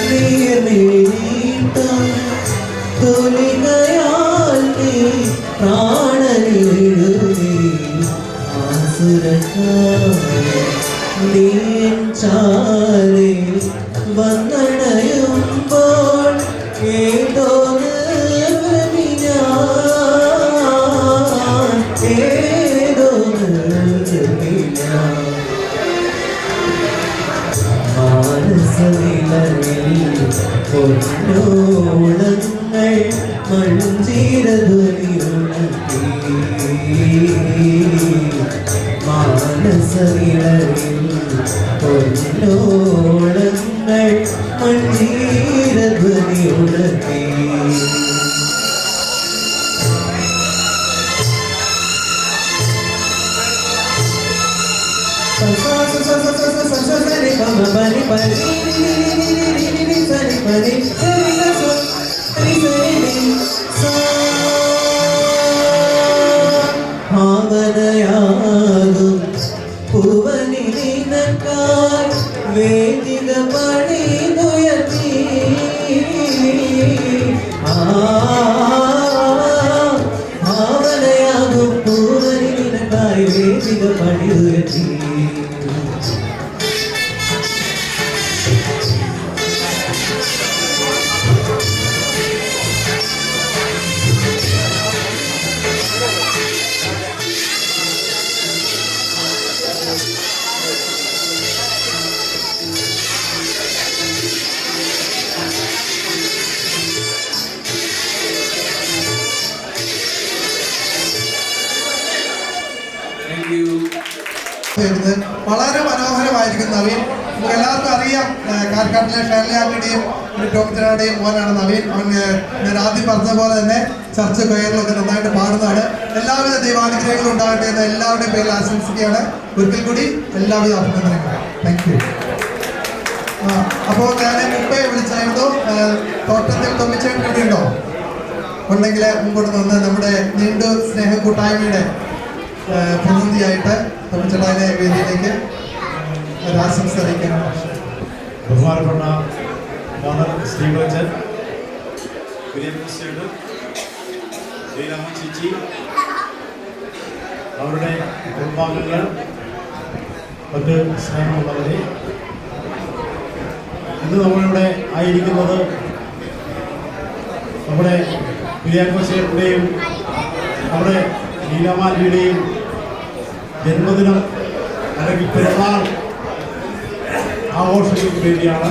നീർനീട്ടം തുലികയാൽ നീ പ്രാണനെഴുതി നീൻ ചാരെ വന്നണയുമ്പോൾ ഏതോ പൊന്നോളങ്ങൾ മഞ്ചീരധ്വനിയുണർത്തി മാനസനിലയിൽ പൊന്നോളങ്ങൾ മഞ്ചീരധ്വനിയുണർത്തി ഭാവനയാകും പൂവനിനക്കായി വേദിക പണിതുയർത്തി ഭാവനയാകും പൂവനിനക്കായി വേദിക പണിതുയർത്തി വളരെ മനോഹരമായിരിക്കും നവീൻ. നമുക്ക് എല്ലാവർക്കും അറിയാം, കാർക്കാട്ടിലെ ഷാലിയാമിയുടെയും ടോമിച്ചറുടെയും മോനാണ് നവീൻ. അവൻ ഞാൻ ആദ്യം പറഞ്ഞ പോലെ തന്നെ ചർച്ച കൊയറിലൊക്കെ നന്നായിട്ട് പാടുന്നതാണ്. എല്ലാവിധ ദൈവാനുഗ്രഹങ്ങളും ഉണ്ടാകട്ടെ എന്ന് എല്ലാവരുടെയും പേരിൽ ആശംസിക്കുകയാണ്. ഒരിക്കൽ കൂടി എല്ലാവിധ അഭിനന്ദനങ്ങളും. Thank you. അപ്പോൾ ഞാൻ മുമ്പേ വിളിച്ചായിരുന്നു, തോട്ടത്തിൽ തൊമ്മിച്ചേട്ടൻ ഇവിടെ ഉണ്ടോ? ഉണ്ടെങ്കിൽ മുമ്പോട്ട് നിന്ന് നമ്മുടെ നീണ്ടു സ്നേഹ കൂട്ടായ്മയുടെ പ്രതിനിധിയായിട്ട് തൊമ്മിച്ചേട്ടനെ വേദിയിലേക്ക് ആശംസ അറിയിക്കാനാണ്. ബഹുമാനപ്പെട്ട ഫാദർ ശ്രീവച്ചൻ, ലീലാമ്മ ചേച്ചി, അവരുടെ കുടുംബാംഗങ്ങൾ, മറ്റ് സ്നേഹമുള്ളവരെ, ഇന്ന് നമ്മളിവിടെ ആയിരിക്കുന്നത് നമ്മുടെ കുര്യാക്കോശയുടെയും നമ്മുടെ ലീലാമാലിയുടെയും ജന്മദിനം അല്ലെങ്കിൽ പെരുന്നാൾ ആഘോഷങ്ങൾക്ക് വേണ്ടിയാണ്.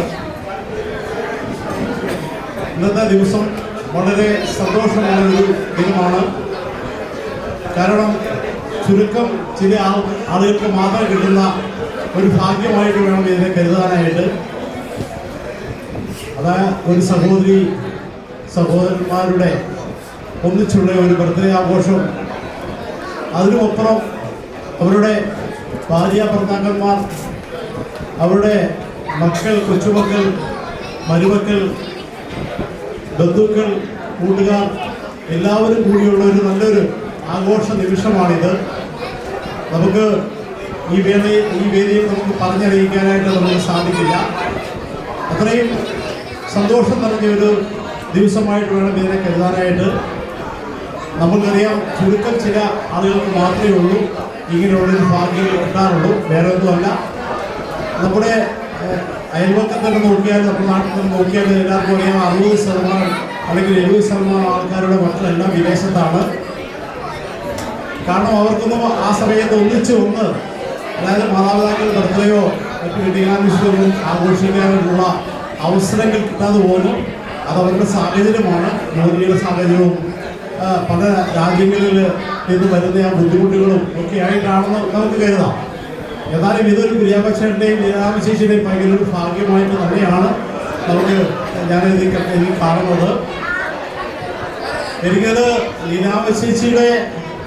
ഇന്നത്തെ ദിവസം വളരെ സന്തോഷമുള്ളൊരു ദിനമാണ്. കാരണം ചുരുക്കം ചില ആളുകൾക്ക് മാത്രം കിട്ടുന്ന ഒരു ഭാഗ്യമായിട്ട് വേണം ഇതിനെ കരുതാനായിട്ട്. അതായത് ഒരു സഹോദരന്മാരുടെ ഒന്നിച്ചുള്ള ഒരു ബർത്ത്ഡേ ആഘോഷം, അതിനുമപ്പുറം അവരുടെ ഭാര്യ ഭർത്താക്കന്മാർ, അവരുടെ മക്കൾ, കൊച്ചുമക്കൾ, മരുമക്കൾ, ബന്ധുക്കൾ, കൂട്ടുകാർ എല്ലാവരും കൂടിയുള്ള ഒരു നല്ലൊരു ആഘോഷ നിമിഷമാണിത്. നമുക്ക് ഈ വേദിയിൽ നമുക്ക് പറഞ്ഞറിയിക്കാനായിട്ട് നമുക്ക് സാധിക്കില്ല. അത്രയും സന്തോഷം നിറഞ്ഞൊരു ദിവസമായിട്ട് വേണം ഇതിനെ കരുതാനായിട്ട്. നമ്മൾക്കറിയാം, ചുരുക്കം ചില ആളുകൾക്ക് മാത്രമേ ഉള്ളൂ ഇങ്ങനെയുള്ളൊരു ഭാഗ്യം കിട്ടാറുള്ളൂ, വേറെ ഒന്നുമല്ല. നമ്മുടെ അയൽവക്കത്തൊക്കെ നോക്കിയാൽ, നമ്മുടെ നാട്ടിൽ നിന്ന് നോക്കിയാൽ എല്ലാവർക്കും അറിയാം 60% അല്ലെങ്കിൽ 70% ആൾക്കാരുടെ മക്കളെല്ലാം വിദേശത്താണ്. കാരണം അവർക്കൊന്നും ആ സമയത്ത് ഒന്നിച്ച് ഒന്ന്, അതായത് മാതാപിതാക്കളുടെ ബർത്ത്ഡേയോ മറ്റു വിദ്യാഭ്യാസമൊന്നും ആഘോഷിക്കാനുള്ള അവസരങ്ങൾ കിട്ടാതെ പോലും അതവരുടെ സാഹചര്യമാണ്. ജോലിയുടെ സാഹചര്യവും പല രാജ്യങ്ങളിൽ നിന്ന് വരുന്ന ആ ബുദ്ധിമുട്ടുകളും ഒക്കെ ആയിട്ടാണെന്ന് നമുക്ക് കരുതാം. എന്നാലും ഇതൊരു കുര്യാക്കോച്ചേട്ടൻ്റെയും ലീലാമശേഷിയുടെയും ഭയങ്കര ഒരു ഭാഗ്യമായിട്ട് തന്നെയാണ് ഞാനിത് കാണുന്നത്. എനിക്കത് ലീലാമശേഷിയുടെ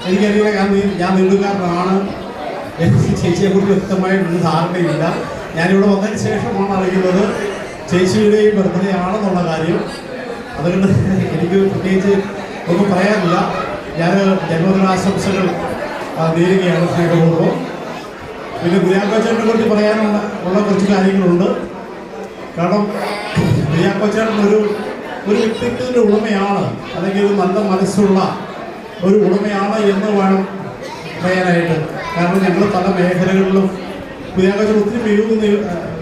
എനിക്കറിയാം, ഞാൻ നീണ്ടുകാരനാണ്. എനിക്ക് ചേച്ചിയെക്കുറിച്ച് വ്യക്തമായിട്ടൊരു ധാരണയില്ല. ഞാനിവിടെ വന്നതിന് ശേഷമാണ് അറിയുന്നത് ചേച്ചിയുടെയും ബർത്ത്ഡേ ആണെന്നുള്ള കാര്യം. അതുകൊണ്ട് എനിക്ക് പ്രത്യേകിച്ച് ഒന്നും പറയാനില്ല. ഞാൻ ജന്മദിനാശംസകൾ നേരുകയാണ് സ്നേഹപൂർവ്വം. പിന്നെ കുര്യാക്കോച്ചേട്ടനെ കുറിച്ച് പറയാനുള്ള കുറച്ച് കാര്യങ്ങളുണ്ട്. കാരണം കുര്യാക്കോച്ചേട്ടൻ ഒരു വ്യക്തിത്വത്തിൻ്റെ ഉടമയാണ്, അല്ലെങ്കിൽ ഒരു നല്ല മനസ്സുള്ള ഒരു ഉടമയാണ് എന്ന് വേണം പറയാനായിട്ട്. കാരണം ഞങ്ങൾ പല മേഖലകളിലും കുര്യാക്കോച്ചൻ ഒത്തിരി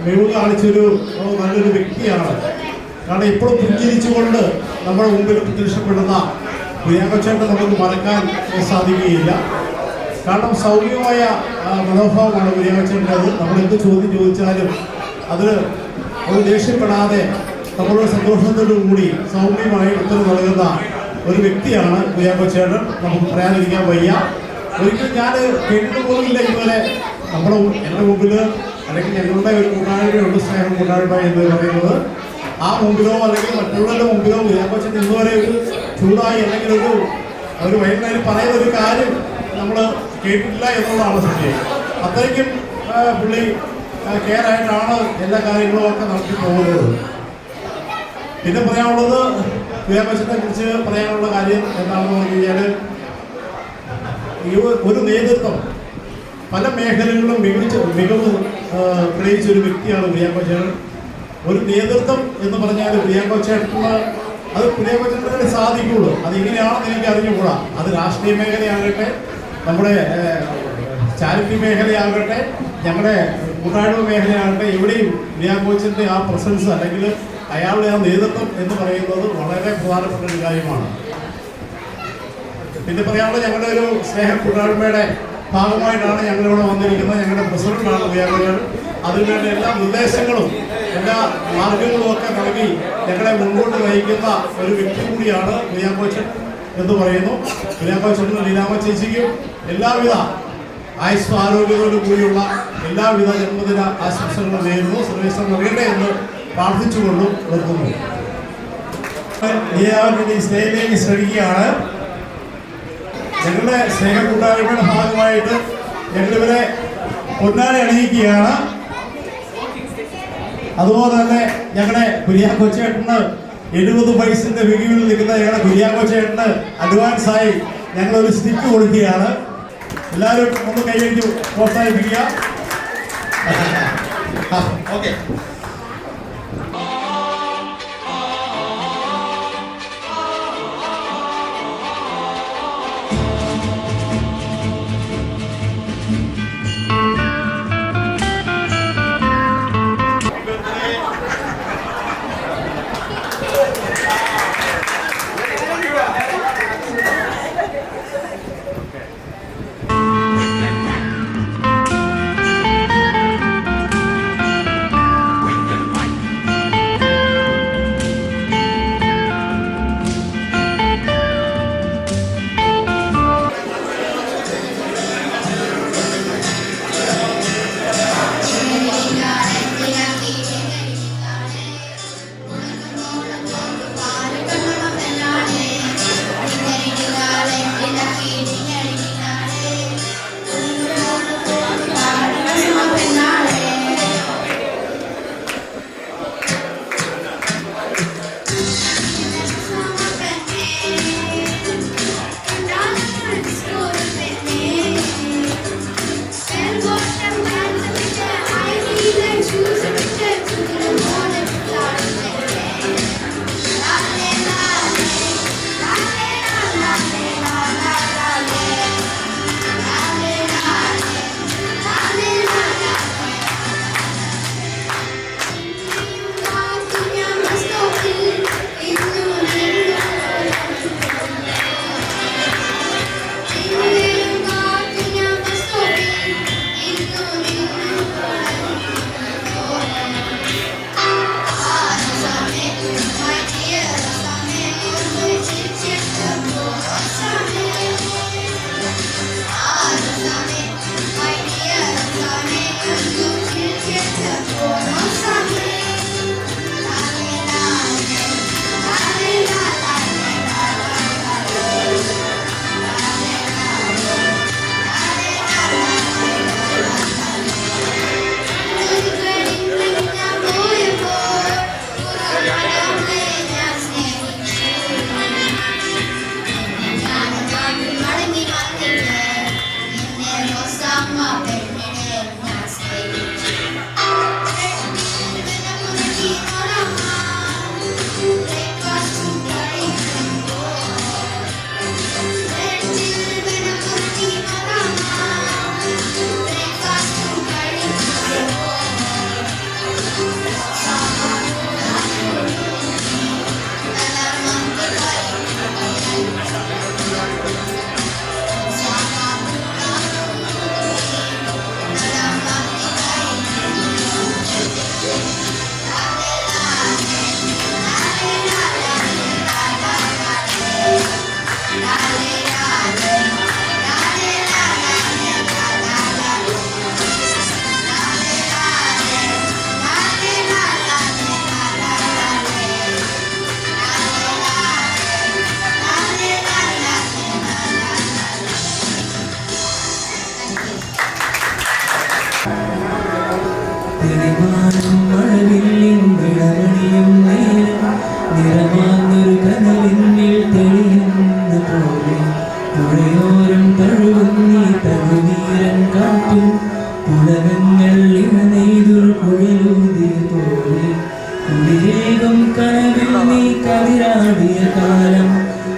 മികവ് കാണിച്ചൊരു നല്ലൊരു വ്യക്തിയാണ്. കാരണം ഇപ്പോഴും പുഞ്ചിരിച്ചുകൊണ്ട് നമ്മുടെ മുമ്പിൽ പ്രത്യക്ഷപ്പെടുന്ന കുര്യാക്കോച്ചേട്ടൻ നമുക്ക് മറക്കാൻ സാധിക്കുകയില്ല. കാരണം സൗമ്യമായ മനോഭാവമാണ് കുര്യാക്കോച്ചേട്ടൻ്റെത്. നമ്മളെന്ത് ചോദ്യം ചോദിച്ചാലും അതിന് ഒരു ദേഷ്യപ്പെടാതെ നമ്മളോട് സന്തോഷത്തോടു കൂടി സൗമ്യമായി ഉത്തരം നൽകുന്ന ഒരു വ്യക്തിയാണ് കുര്യാക്കോച്ചേട്ടൻ. നമുക്ക് പറയാതിരിക്കാൻ വയ്യ. ഒരിക്കലും ഞാൻ കേട്ടിട്ട് പോലുമില്ല ഇതുവരെ എൻ്റെ മുമ്പിൽ, അല്ലെങ്കിൽ ഞങ്ങളുടെ ഒരു കൂട്ടായ്മയുണ്ട്, സ്നേഹം കൂട്ടായ്മ എന്ന് പറയുന്നത്. ആ മുമ്പിലോ അല്ലെങ്കിൽ മറ്റുള്ളവരുടെ മുമ്പിലോ കുര്യാക്കോച്ചൻ ഇന്നുവരെ ഒരു ചൂടായി അല്ലെങ്കിൽ ഒരു വൈകുന്നേരം പറയുന്ന ഒരു കാര്യം നമ്മൾ കേട്ടിട്ടില്ല എന്നുള്ളതാണ് സത്യം. അത്രയ്ക്കും പുള്ളി കെയർ ആയിട്ടാണ് എല്ലാ കാര്യങ്ങളും ഒക്കെ നടത്തി പോകുന്നത്. പിന്നെ പറയാനുള്ളത്, കുര്യാക്കോച്ചനെ കുറിച്ച് പറയാനുള്ള കാര്യം എന്താണെന്ന് പറഞ്ഞു കഴിഞ്ഞാൽ, ഈ ഒരു നേതൃത്വം പല മേഖലകളിലും മികവ് തെളിയിച്ച ഒരു വ്യക്തിയാണ് കുര്യാക്കോച്ചേട്ടൻ. ഒരു നേതൃത്വം എന്ന് പറഞ്ഞാൽ കുര്യാക്കോച്ചേട്ടന് അത് കുര്യാക്കോച്ചേട്ടനെ സാധിക്കുള്ളൂ. അതെങ്ങനെയാണെന്ന് എനിക്ക് അറിഞ്ഞുകൂടാ. അത് രാഷ്ട്രീയ മേഖലയാകട്ടെ, നമ്മുടെ ചാരിറ്റി മേഖലയാകട്ടെ, ഞങ്ങളുടെ കൂട്ടായ്മ മേഖലയാകട്ടെ, എവിടെയും കുര്യാക്കോച്ചൻ്റെ ആ പ്രസൻസ് അല്ലെങ്കിൽ അയാളുടെ ആ നേതൃത്വം എന്ന് പറയുന്നത് വളരെ പ്രധാനപ്പെട്ട ഒരു കാര്യമാണ്. പിന്നെ പറയാനുള്ളത്, ഞങ്ങളുടെ ഒരു സ്നേഹ കൂട്ടായ്മയുടെ ഭാഗമായിട്ടാണ് ഞങ്ങളിവിടെ വന്നിരിക്കുന്നത്. ഞങ്ങളുടെ പ്രസിഡന്റാണ് കുര്യാക്കോച്ചൻ. അതിനുവേണ്ട എല്ലാ നിർദ്ദേശങ്ങളും എല്ലാ മാർഗങ്ങളും ഒക്കെ നൽകി ഞങ്ങളെ മുൻപോട്ട് നയിക്കുന്ന ഒരു വ്യക്തി കൂടിയാണ് കുര്യാക്കോച്ചൻ എന്ന് പറയുന്നു. കുര്യാക്കോച്ചനും ലീലാമ്മ ചേച്ചിക്കും എല്ലാവിധ ആയുസ് ആരോഗ്യത്തോടു കൂടിയുള്ള എല്ലാവിധ ജന്മദിന ആശംസകളും നേരുന്നു. സർവേശ്വരൻ നൽകട്ടെ എന്ന് പ്രാർത്ഥിച്ചുകൊണ്ടും നിർത്തുന്നു. ലീലാമ്മ സ്റ്റേജിലേക്ക് ശ്രമിക്കുകയാണ്. ഞങ്ങളുടെ സ്നേഹ കൂട്ടായ്മയുടെ ഭാഗമായിട്ട് ഞങ്ങളിവരെ പൊന്നാട അണിയിക്കുകയാണ്. അതുപോലെ തന്നെ ഞങ്ങളുടെ കുര്യാക്കോച്ചേട്ടന് 70 വയസ്സിന്റെ മികവിൽ നിൽക്കുന്ന ഞങ്ങളുടെ കുര്യാക്കോച്ചേട്ടന് അഡ്വാൻസായി ഞങ്ങളൊരു സ്റ്റിക്ക് കൊടുക്കുകയാണ്. എല്ലാവരും ഒന്ന് കൈയടിച്ച് പ്രോത്സാഹിപ്പിക്കുക. ഓക്കെ. നിറമാർന്നൊരു കനവിന്നിൽ തെളിയുന്ന പോലെ പുഴയോരം തഴുകുന്നീ തഴുവീരൻ കാറ്റും പുളകങ്ങൾ ഇണനെയ്തൊരു കുഴലൂതിയ പോലെ കുളിരേകും കനവിൽ നീ കതിരാടിയ കാലം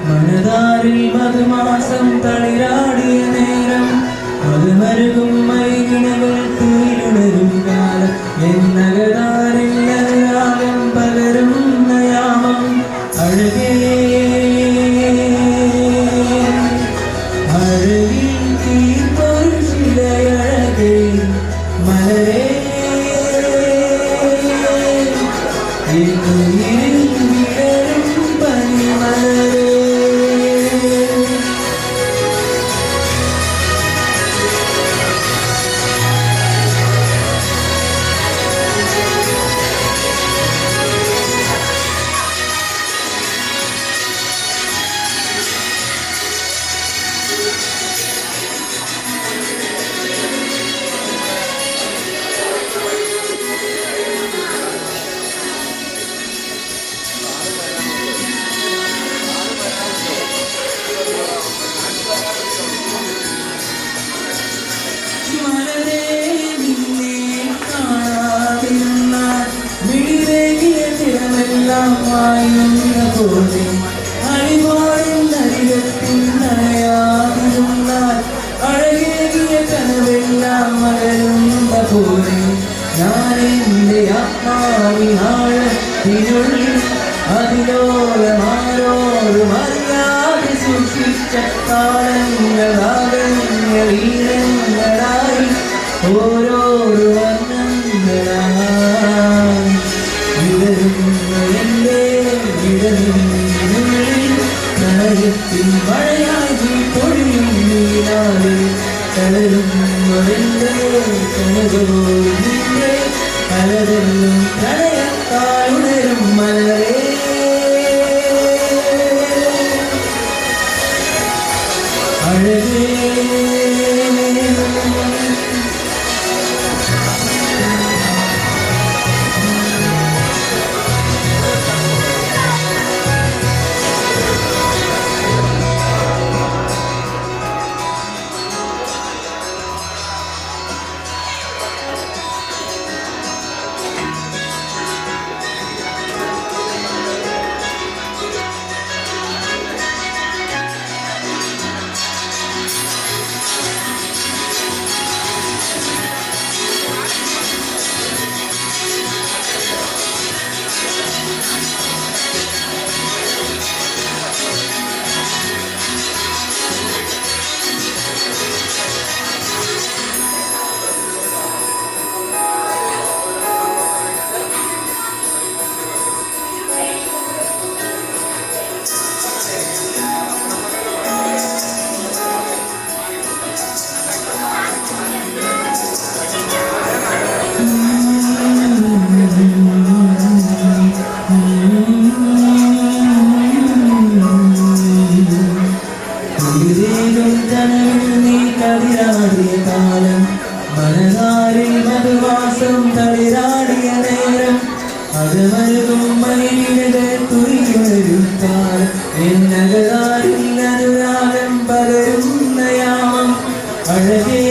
മനതാരിൽ മധുമാസം തളിരാടിയ നേരം അത് മരുകും മൈകിണകൾ തുയിലുണരും കാലം എന്നകതാരിൽ അനുരാഗം പകരുന്ന യാമം അഴകേ അഴകിൽ തീർത്തൊരു ശിലയഴകേ മലരേ വിടരും പനിമലരേ അഴകേകിയ കനവെല്ലാം മകരുന്ന പോലെ ഞാനെന്റെ ആത്മാവിനാഴത്തിനുള്ളിൽ അതിലോലമാരോരും അറിയാതെ സൂക്ഷിച്ച താളങ്ങളാകങ്ങളീരങ്ങളായി ഓരോരോ വർണ്ണങ്ങളായി വിടരുന്ന എൻ്റെ വിടലിനുള്ളിൽ പ്രണയത്തിൽ മഴയായി പൊഴിയും നീരാതെ തളരുന്നതിൻ്റെ കനകോരിൻ്റെ പലതെല്ലാം പ്രണയത്താൽ ഉണരും മലരേ അഴകേ മനതാരിൽ മധുവാസം തളിരാടിയ നേരം അത് മരുകും മയിലിടെ തുയിലുണരും കാലം എന്നകതാരിൽ അനുരാഗം പകരുന്ന യാമം അഴകേ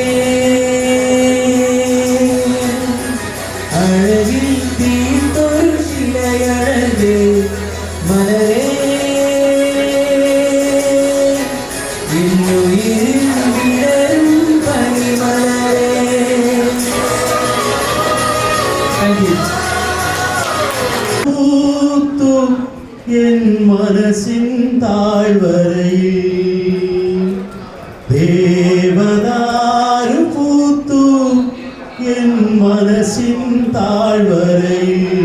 മനസ്സിൻ താഴ്വരയിൽ ദേവദാരു പൂത്തു എൻ മനസ്സിൻ താഴ്വരയിൽ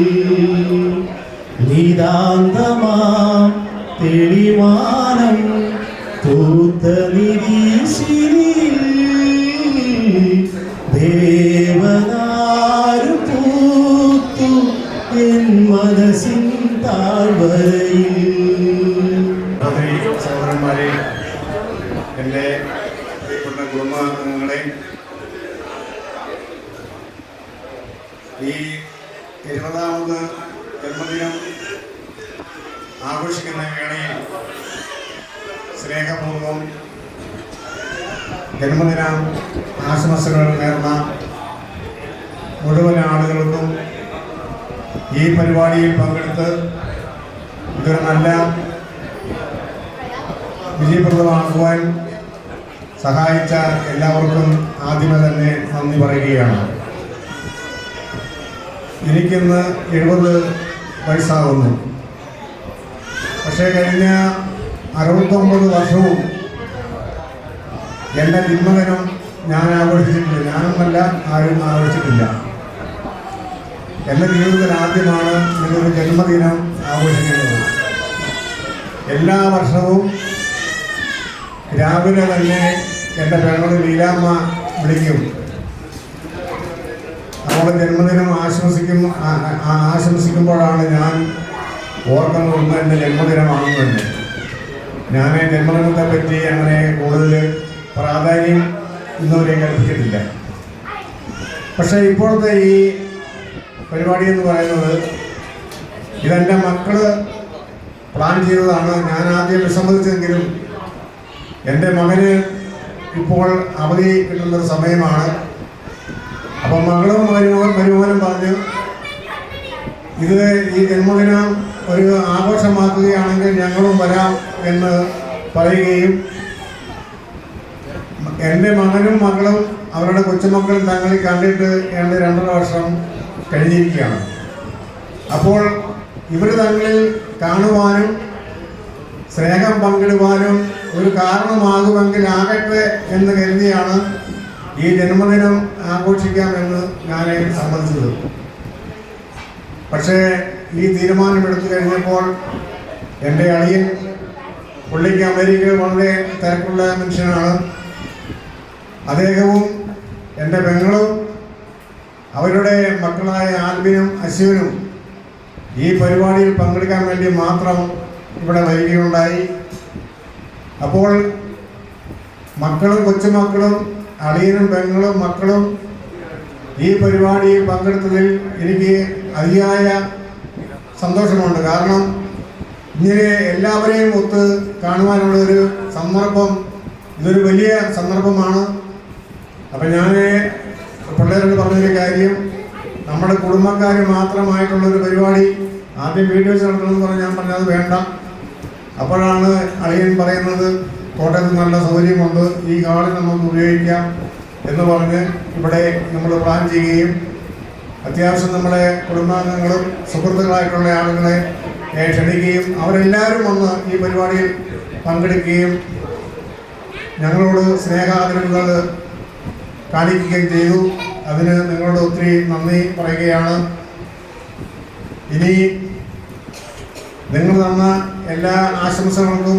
നിതാന്തമാം തെളിമാനം പൂത്ത നിരീശിനിൽ ദേവദാരു പൂത്തു എൻ മനസ്സിൻ താഴ്വരയിൽ. സഹോദരന്മാരെ, എൻ്റെ പ്രിയപ്പെട്ട കുടുംബാംഗങ്ങളെ, ഈ 20ാമത് ജന്മദിനം ആഘോഷിക്കുന്ന വേളയിൽ സ്നേഹപൂർവ്വം ജന്മദിന ആശംസകൾ നേർന്ന മുഴുവൻ ആളുകൾക്കും ഈ പരിപാടിയിൽ പങ്കെടുത്ത് ഇതൊരു നല്ല വിജയപ്രദമാക്കുവാൻ സഹായിച്ച എല്ലാവർക്കും ആദ്യമേ തന്നെ നന്ദി പറയുകയാണ്. എനിക്കിന്ന് 70 വയസ്സാകുന്നു. പക്ഷേ കഴിഞ്ഞ 69 വർഷവും എൻ്റെ ജന്മദിനം ഞാൻ ആഘോഷിച്ചിട്ടില്ല. ഞാനൊന്നല്ല, ആരും ആഘോഷിച്ചിട്ടില്ല. എൻ്റെ ജീവിതത്തിൽ ആദ്യമാണ് ഇങ്ങനൊരു ജന്മദിനം ആഘോഷിക്കുന്നത്. എല്ലാ വർഷവും രാവിലെ തന്നെ എൻ്റെ പെങ്ങൾ ലീലാമ്മ വിളിക്കും. അവളുടെ ജന്മദിനം ആശംസിക്കുമ്പോഴാണ് ഞാൻ ഓർക്കുന്നത് എൻ്റെ ജന്മദിനമാണെന്ന് തന്നെ. ഞാൻ ജന്മദിനത്തെ പറ്റി അങ്ങനെ കൂടുതൽ പ്രാധാന്യം ഇന്നുവരെ കൽപ്പിച്ചിട്ടില്ല. പക്ഷേ ഇപ്പോഴത്തെ ഈ പരിപാടി എന്ന് പറയുന്നത് ഇതെൻ്റെ മക്കള് പ്ലാൻ ചെയ്തതാണ്. ഞാൻ ആദ്യം വിസമ്മതിച്ചെങ്കിലും എൻ്റെ മകന് ഇപ്പോൾ അവധി കിട്ടുന്നൊരു സമയമാണ്. അപ്പം മകളും മരുമകനും പറഞ്ഞു, ഇത് ഈ ജന്മദിനം ഒരു ആഘോഷമാക്കുകയാണെങ്കിൽ ഞങ്ങളും വരാം എന്ന് പറയുകയും എൻ്റെ മകനും മകളും അവരുടെ കൊച്ചുമക്കളും തങ്ങളിൽ കണ്ടിട്ട് 2.5 വർഷം കഴിഞ്ഞിരിക്കുകയാണ്. അപ്പോൾ ഇവർ തങ്ങളിൽ കാണുവാനും സ്നേഹം പങ്കിടുവാനും ഒരു കാരണമാകുമെങ്കിൽ ആകട്ടെ എന്ന് കരുതിയാണ് ഈ ജന്മദിനം ആഘോഷിക്കാമെന്ന് ഞാൻ സമ്മതിച്ചത്. പക്ഷേ ഈ തീരുമാനമെടുത്തു കഴിഞ്ഞപ്പോൾ എൻ്റെ അളിയൻ, പുള്ളിക്ക് അമേരിക്കയിൽ വളരെ തിരക്കുള്ള മനുഷ്യനാണ്, അദ്ദേഹവും എൻ്റെ പെങ്ങളും അവരുടെ മക്കളായ ആൽബിനും അശ്വിനും ഈ പരിപാടിയിൽ പങ്കെടുക്കാൻ വേണ്ടി മാത്രം ഇവിടെ വരികയുണ്ടായി. അപ്പോൾ മക്കളും കൊച്ചുമക്കളും അളിയനും പെങ്ങളും മക്കളും ഈ പരിപാടിയിൽ പങ്കെടുത്തതിൽ എനിക്ക് അതിയായ സന്തോഷമുണ്ട്. കാരണം ഇങ്ങനെ എല്ലാവരെയും ഒത്ത് കാണുവാനുള്ളൊരു സന്ദർഭം, ഇതൊരു വലിയ സന്ദർഭമാണ്. അപ്പം ഞാൻ പിള്ളേരോട് പറഞ്ഞൊരു കാര്യം, നമ്മുടെ കുടുംബക്കാർ മാത്രമായിട്ടുള്ളൊരു പരിപാടി ആദ്യം വീട്ടിൽ വെച്ച് നടത്തണമെന്ന് പറഞ്ഞ് ഞാൻ പറഞ്ഞത് വേണ്ട. അപ്പോഴാണ് അളിയൻ പറയുന്നത്, കോട്ടയത്ത് നല്ല സൗകര്യമുണ്ട്, ഈ ഹാളിൽ നമുക്ക് ഉപയോഗിക്കാം എന്ന് പറഞ്ഞ് ഇവിടെ നമ്മൾ പ്ലാൻ ചെയ്യുകയും അത്യാവശ്യം നമ്മുടെ കുടുംബാംഗങ്ങളും സുഹൃത്തുക്കളായിട്ടുള്ള ആളുകളെ ക്ഷണിക്കുകയും അവരെല്ലാവരും വന്ന് ഈ പരിപാടിയിൽ പങ്കെടുക്കുകയും ഞങ്ങളോട് സ്നേഹാദരവുകൾ കാണിക്കുകയും ചെയ്തു. അതിന് നിങ്ങളോട് ഒത്തിരി നന്ദി പറയുകയാണ്. ഇനി നിങ്ങൾ തന്ന എല്ലാ ആശംസകൾക്കും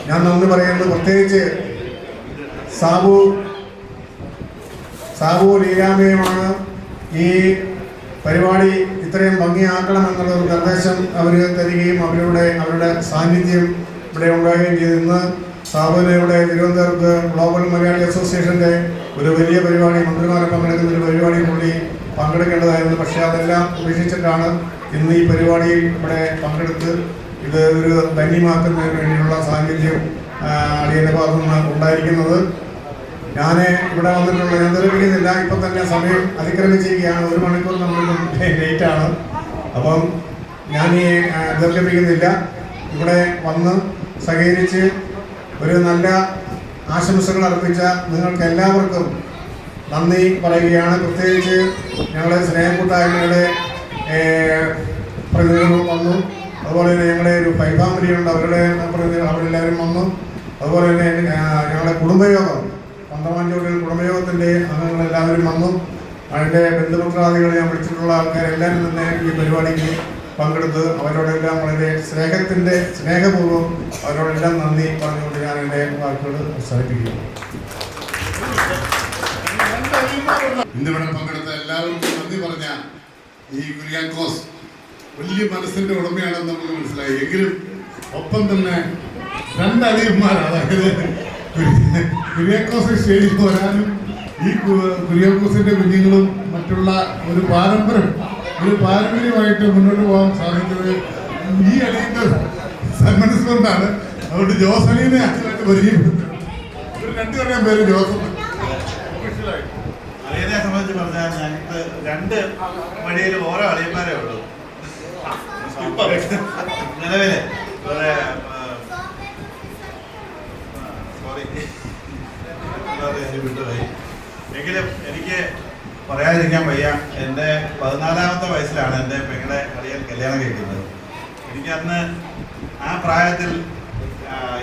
ഞാൻ നന്ദി പറയുന്നത് പ്രത്യേകിച്ച് സാബു ലീലാമ്മയുമാണ് ഈ പരിപാടി ഇത്രയും ഭംഗിയാക്കണം ഒരു നിർദ്ദേശം അവർ തരികയും അവരുടെ സാന്നിധ്യം ഇവിടെ ഉണ്ടാവുകയും ചെയ്തു. ഇന്ന് സാബുവിനെ ഇവിടെ തിരുവനന്തപുരത്ത് ഗ്ലോബൽ മലയാളി അസോസിയേഷൻ്റെ ഒരു വലിയ പരിപാടി, മന്ത്രിമാരെ പങ്കെടുക്കുന്ന ഒരു പരിപാടി കൂടി പങ്കെടുക്കേണ്ടതായിരുന്നു. പക്ഷേ അതെല്ലാം ഉപേക്ഷിച്ചിട്ടാണ് ഇന്ന് ഈ പരിപാടിയിൽ ഇവിടെ പങ്കെടുത്ത് ഇത് ഒരു ധന്യമാക്കുന്നതിന് വേണ്ടിയുള്ള സാന്നിധ്യം അടിയന്റെ ഭാഗത്തു നിന്ന് ഉണ്ടായിരിക്കുന്നത്. ഞാൻ ഇവിടെ വന്നിട്ടുള്ള ഞാൻ ദീർഘിക്കുന്നില്ല, ഇപ്പം തന്നെ സമയം അതിക്രമിച്ചിരിക്കുകയാണ്. 1 മണിക്കൂർ നമ്മൾ ലേറ്റാണ്. അപ്പം ഞാൻ ഈ ദീർഘിപ്പിക്കുന്നില്ല. ഇവിടെ വന്ന് സഹകരിച്ച് ഒരു നല്ല ആശംസകൾ അർപ്പിച്ച നിങ്ങൾക്ക് എല്ലാവർക്കും നന്ദി പറയുകയാണ്. പ്രത്യേകിച്ച് ഞങ്ങളുടെ സ്നേഹക്കൂട്ടായ്മയുടെ പ്രതിനിധികൾ വന്നു, അതുപോലെ തന്നെ ഞങ്ങളുടെ ഒരു ഫാമിലി ഉണ്ട്, അവരെല്ലാവരും വന്നു. അതുപോലെ തന്നെ ഞങ്ങളുടെ കുടുംബയോഗം, പന്തമാഞ്ചോട്ടിൽ കുടുംബയോഗത്തിൻ്റെ അംഗങ്ങളെല്ലാവരും വന്നു. അതിൻ്റെ ബന്ധുമിത്രാദികൾ ഞാൻ വിളിച്ചിട്ടുള്ള ആൾക്കാരെല്ലാവരും തന്നെ ഈ പരിപാടിക്ക് പങ്കെടുത്ത് അവരോടെല്ലാം വളരെ സ്നേഹപൂർവ്വം അവരോടെല്ലാം നന്ദി പറഞ്ഞുകൊണ്ട് ഞാൻ എൻ്റെ വാക്കുകൾ അവസാനിപ്പിക്കുന്നു. ഇന്നിവിടെ പങ്കെടുത്ത എല്ലാവർക്കും നന്ദി പറഞ്ഞ ഈ കുര്യാക്കോസ് വലിയ മനസ്സിന്റെ ഉടമയാണെന്ന് നമുക്ക് മനസ്സിലായി. എങ്കിലും ഒപ്പം തന്നെ രണ്ടടിയന്മാർ, അതായത് കുര്യാക്കോസ് സ്റ്റേജിൽ വരാനും ഈ കുര്യാക്കോസിന്റെ കുഞ്ഞുങ്ങളും മറ്റുള്ള ഒരു പാരമ്പര്യമായിട്ട് മുന്നോട്ട് പോകാൻ സാധിച്ചത് ഈ അടിയന്റെ സന്മനസ് കൊണ്ടാണ്. അതുകൊണ്ട് ജോസലീനെ ആദ്യമായിട്ട് പരിചയപ്പെടുത്തുന്നത്. ഇവർ രണ്ടുപേരുടെയും പേര് ജോസഫ്. അളിയനെ സംബന്ധിച്ച് പറഞ്ഞാൽ ഞങ്ങൾക്ക് രണ്ട് വഴിയിൽ ഓരോ അളിയന്മാരേ ഉള്ളൂ. നിലവിലെ വിട്ടുപോയി. എങ്കിലും എനിക്ക് പറയാതിരിക്കാൻ വയ്യ. എൻ്റെ 14-ാമത്തെ വയസ്സിലാണ് എൻ്റെ പെങ്ങളെ അളിയൻ കല്യാണം കഴിക്കുന്നത്. എനിക്ക് അന്ന് ആ പ്രായത്തിൽ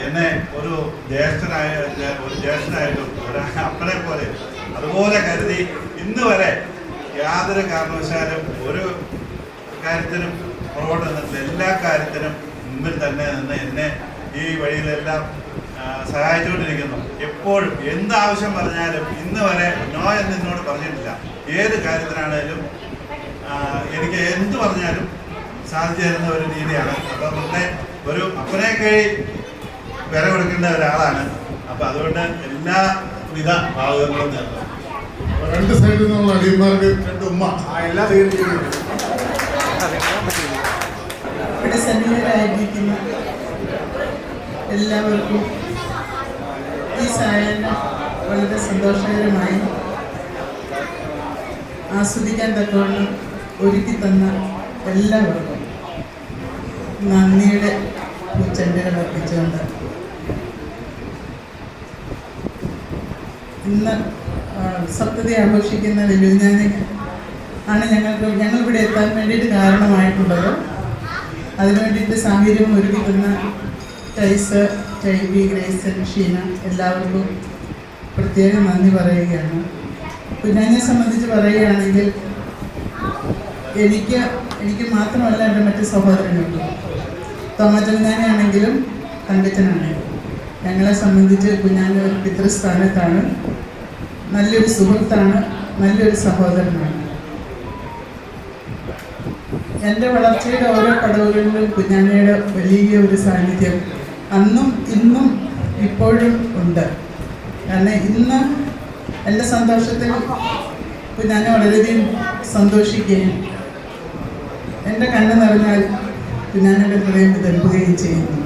എന്നെ ഒരു ജ്യേഷ്ഠനായിട്ടും ഒരു അപ്പനെ പോലെ അതുപോലെ കരുതി ഇന്ന് വരെ യാതൊരു കാരണവശാലും ഒരു കാര്യത്തിനും പുറകോട്ട് നിന്നിട്ടില്ല. എല്ലാ കാര്യത്തിനും മുമ്പിൽ തന്നെ നിന്ന് എന്നെ ഈ വഴിയിലെല്ലാം സഹായിച്ചുകൊണ്ടിരിക്കുന്നു. എപ്പോഴും എന്താവശ്യം പറഞ്ഞാലും ഇന്ന് വരെ നോ എന്ന് എന്നോട് പറഞ്ഞിട്ടില്ല. ഏത് കാര്യത്തിനാണേലും എനിക്ക് എന്ത് പറഞ്ഞാലും സാധിച്ചു തരുന്ന ഒരു രീതിയാണ്. അപ്പം നമ്മുടെ ഒരു അപ്പനേക്കായി വില കൊടുക്കേണ്ട ഒരാളാണ്. അപ്പം അതുകൊണ്ട് എല്ലാവിധ ഭാഗങ്ങളും നേർന്നു. രണ്ട് സൈഡിൽ നിന്നുള്ള അടിയന്മാർക്ക് രണ്ട് ഉമ്മ എല്ലാ തീർച്ചയായും ഇവിടെ സന്നിഹിതരായിരിക്കുന്ന എല്ലാവർക്കും ഈ സായാഹ്നം വളരെ സന്തോഷകരമായി ആസ്വദിക്കാൻ തക്കവണ്ണം ഒരുക്കി തന്ന എല്ലാവർക്കും നന്ദിയുടെ പൂച്ചെണ്ടുകൾ അർപ്പിച്ചുകൊണ്ട് ഇന്ന് സപ്തതി ആഘോഷിക്കുന്ന വെല്ലുവിളിനെ ആണ് ഞങ്ങളിവിടെ എത്താൻ വേണ്ടിയിട്ട് കാരണമായിട്ടുള്ളത്. അതിനു വേണ്ടിയിട്ട് സാഹചര്യം ഒരുക്കി തന്ന ടൈസ്, ടൈബി, ഗ്രേസൻ, ഷീന എല്ലാവർക്കും പ്രത്യേകം നന്ദി പറയുകയാണ്. കുഞ്ഞാനെ സംബന്ധിച്ച് പറയുകയാണെങ്കിൽ എനിക്ക് മാത്രമല്ല എൻ്റെ മറ്റ് സഹോദരനുണ്ട്. തോമച്ചനാണെങ്കിലും തങ്കച്ചനാണെങ്കിലും ഞങ്ങളെ സംബന്ധിച്ച് കുഞ്ഞാൻ ഒരു പിതൃസ്ഥാനത്താണ്, നല്ലൊരു സുഹൃത്താണ്, നല്ലൊരു സഹോദരനാണ്. എൻ്റെ വളർച്ചയുടെ ഓരോ പടവുകളിലും കുഞ്ഞാനയുടെ വലിയ ഒരു സാന്നിധ്യം അന്നും ഇന്നും ഇപ്പോഴും ഉണ്ട്. കാരണം ഇന്ന് എൻ്റെ സന്തോഷത്തിൽ കുഞ്ഞാനെ വളരെയധികം സന്തോഷിക്കുകയും എൻ്റെ കണ്ണ് നിറഞ്ഞാൽ കുഞ്ഞാനയുടെ ഹൃദയം വിതമ്പുകയും ചെയ്യുന്നു.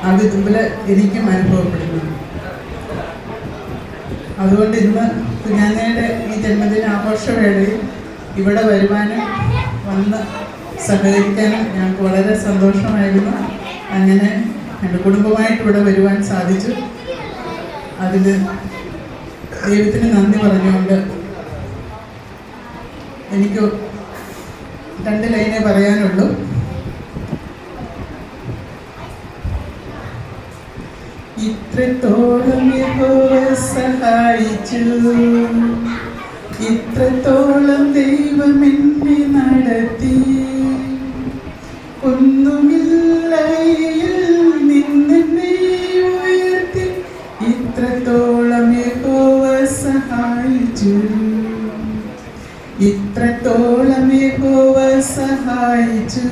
ആ വിതുമ്പൽ എനിക്കും അനുഭവപ്പെടുന്നു. അതുകൊണ്ട് ഇന്ന് കുഞ്ഞാനയുടെ ഈ ജന്മദിന ആഘോഷവേളയിൽ ഇവിടെ വരുവാനും വന്ന് സഹകരിക്കാനും ഞങ്ങൾക്ക് വളരെ സന്തോഷമായിരുന്നു. അങ്ങനെ എൻ്റെ കുടുംബമായിട്ട് ഇവിടെ വരുവാൻ സാധിച്ചു. അതിൽ ദൈവത്തിന് നന്ദി പറഞ്ഞുകൊണ്ട് എനിക്ക് 2 ലൈനേ പറയാനുള്ളൂ. ഇത്രത്തോളം യഹോവ സഹായിച്ചു, ഇത്രത്തോളം ദൈവം എന്നെ നടത്തി, ഒന്നുമില്ലയിൽ നിന്നെ ഉയർത്തി, ഇത്രത്തോളം യഹോവ സഹായിച്ചു, ഇത്രത്തോളം യഹോവ സഹായിച്ചു.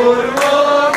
ഒരുപാട്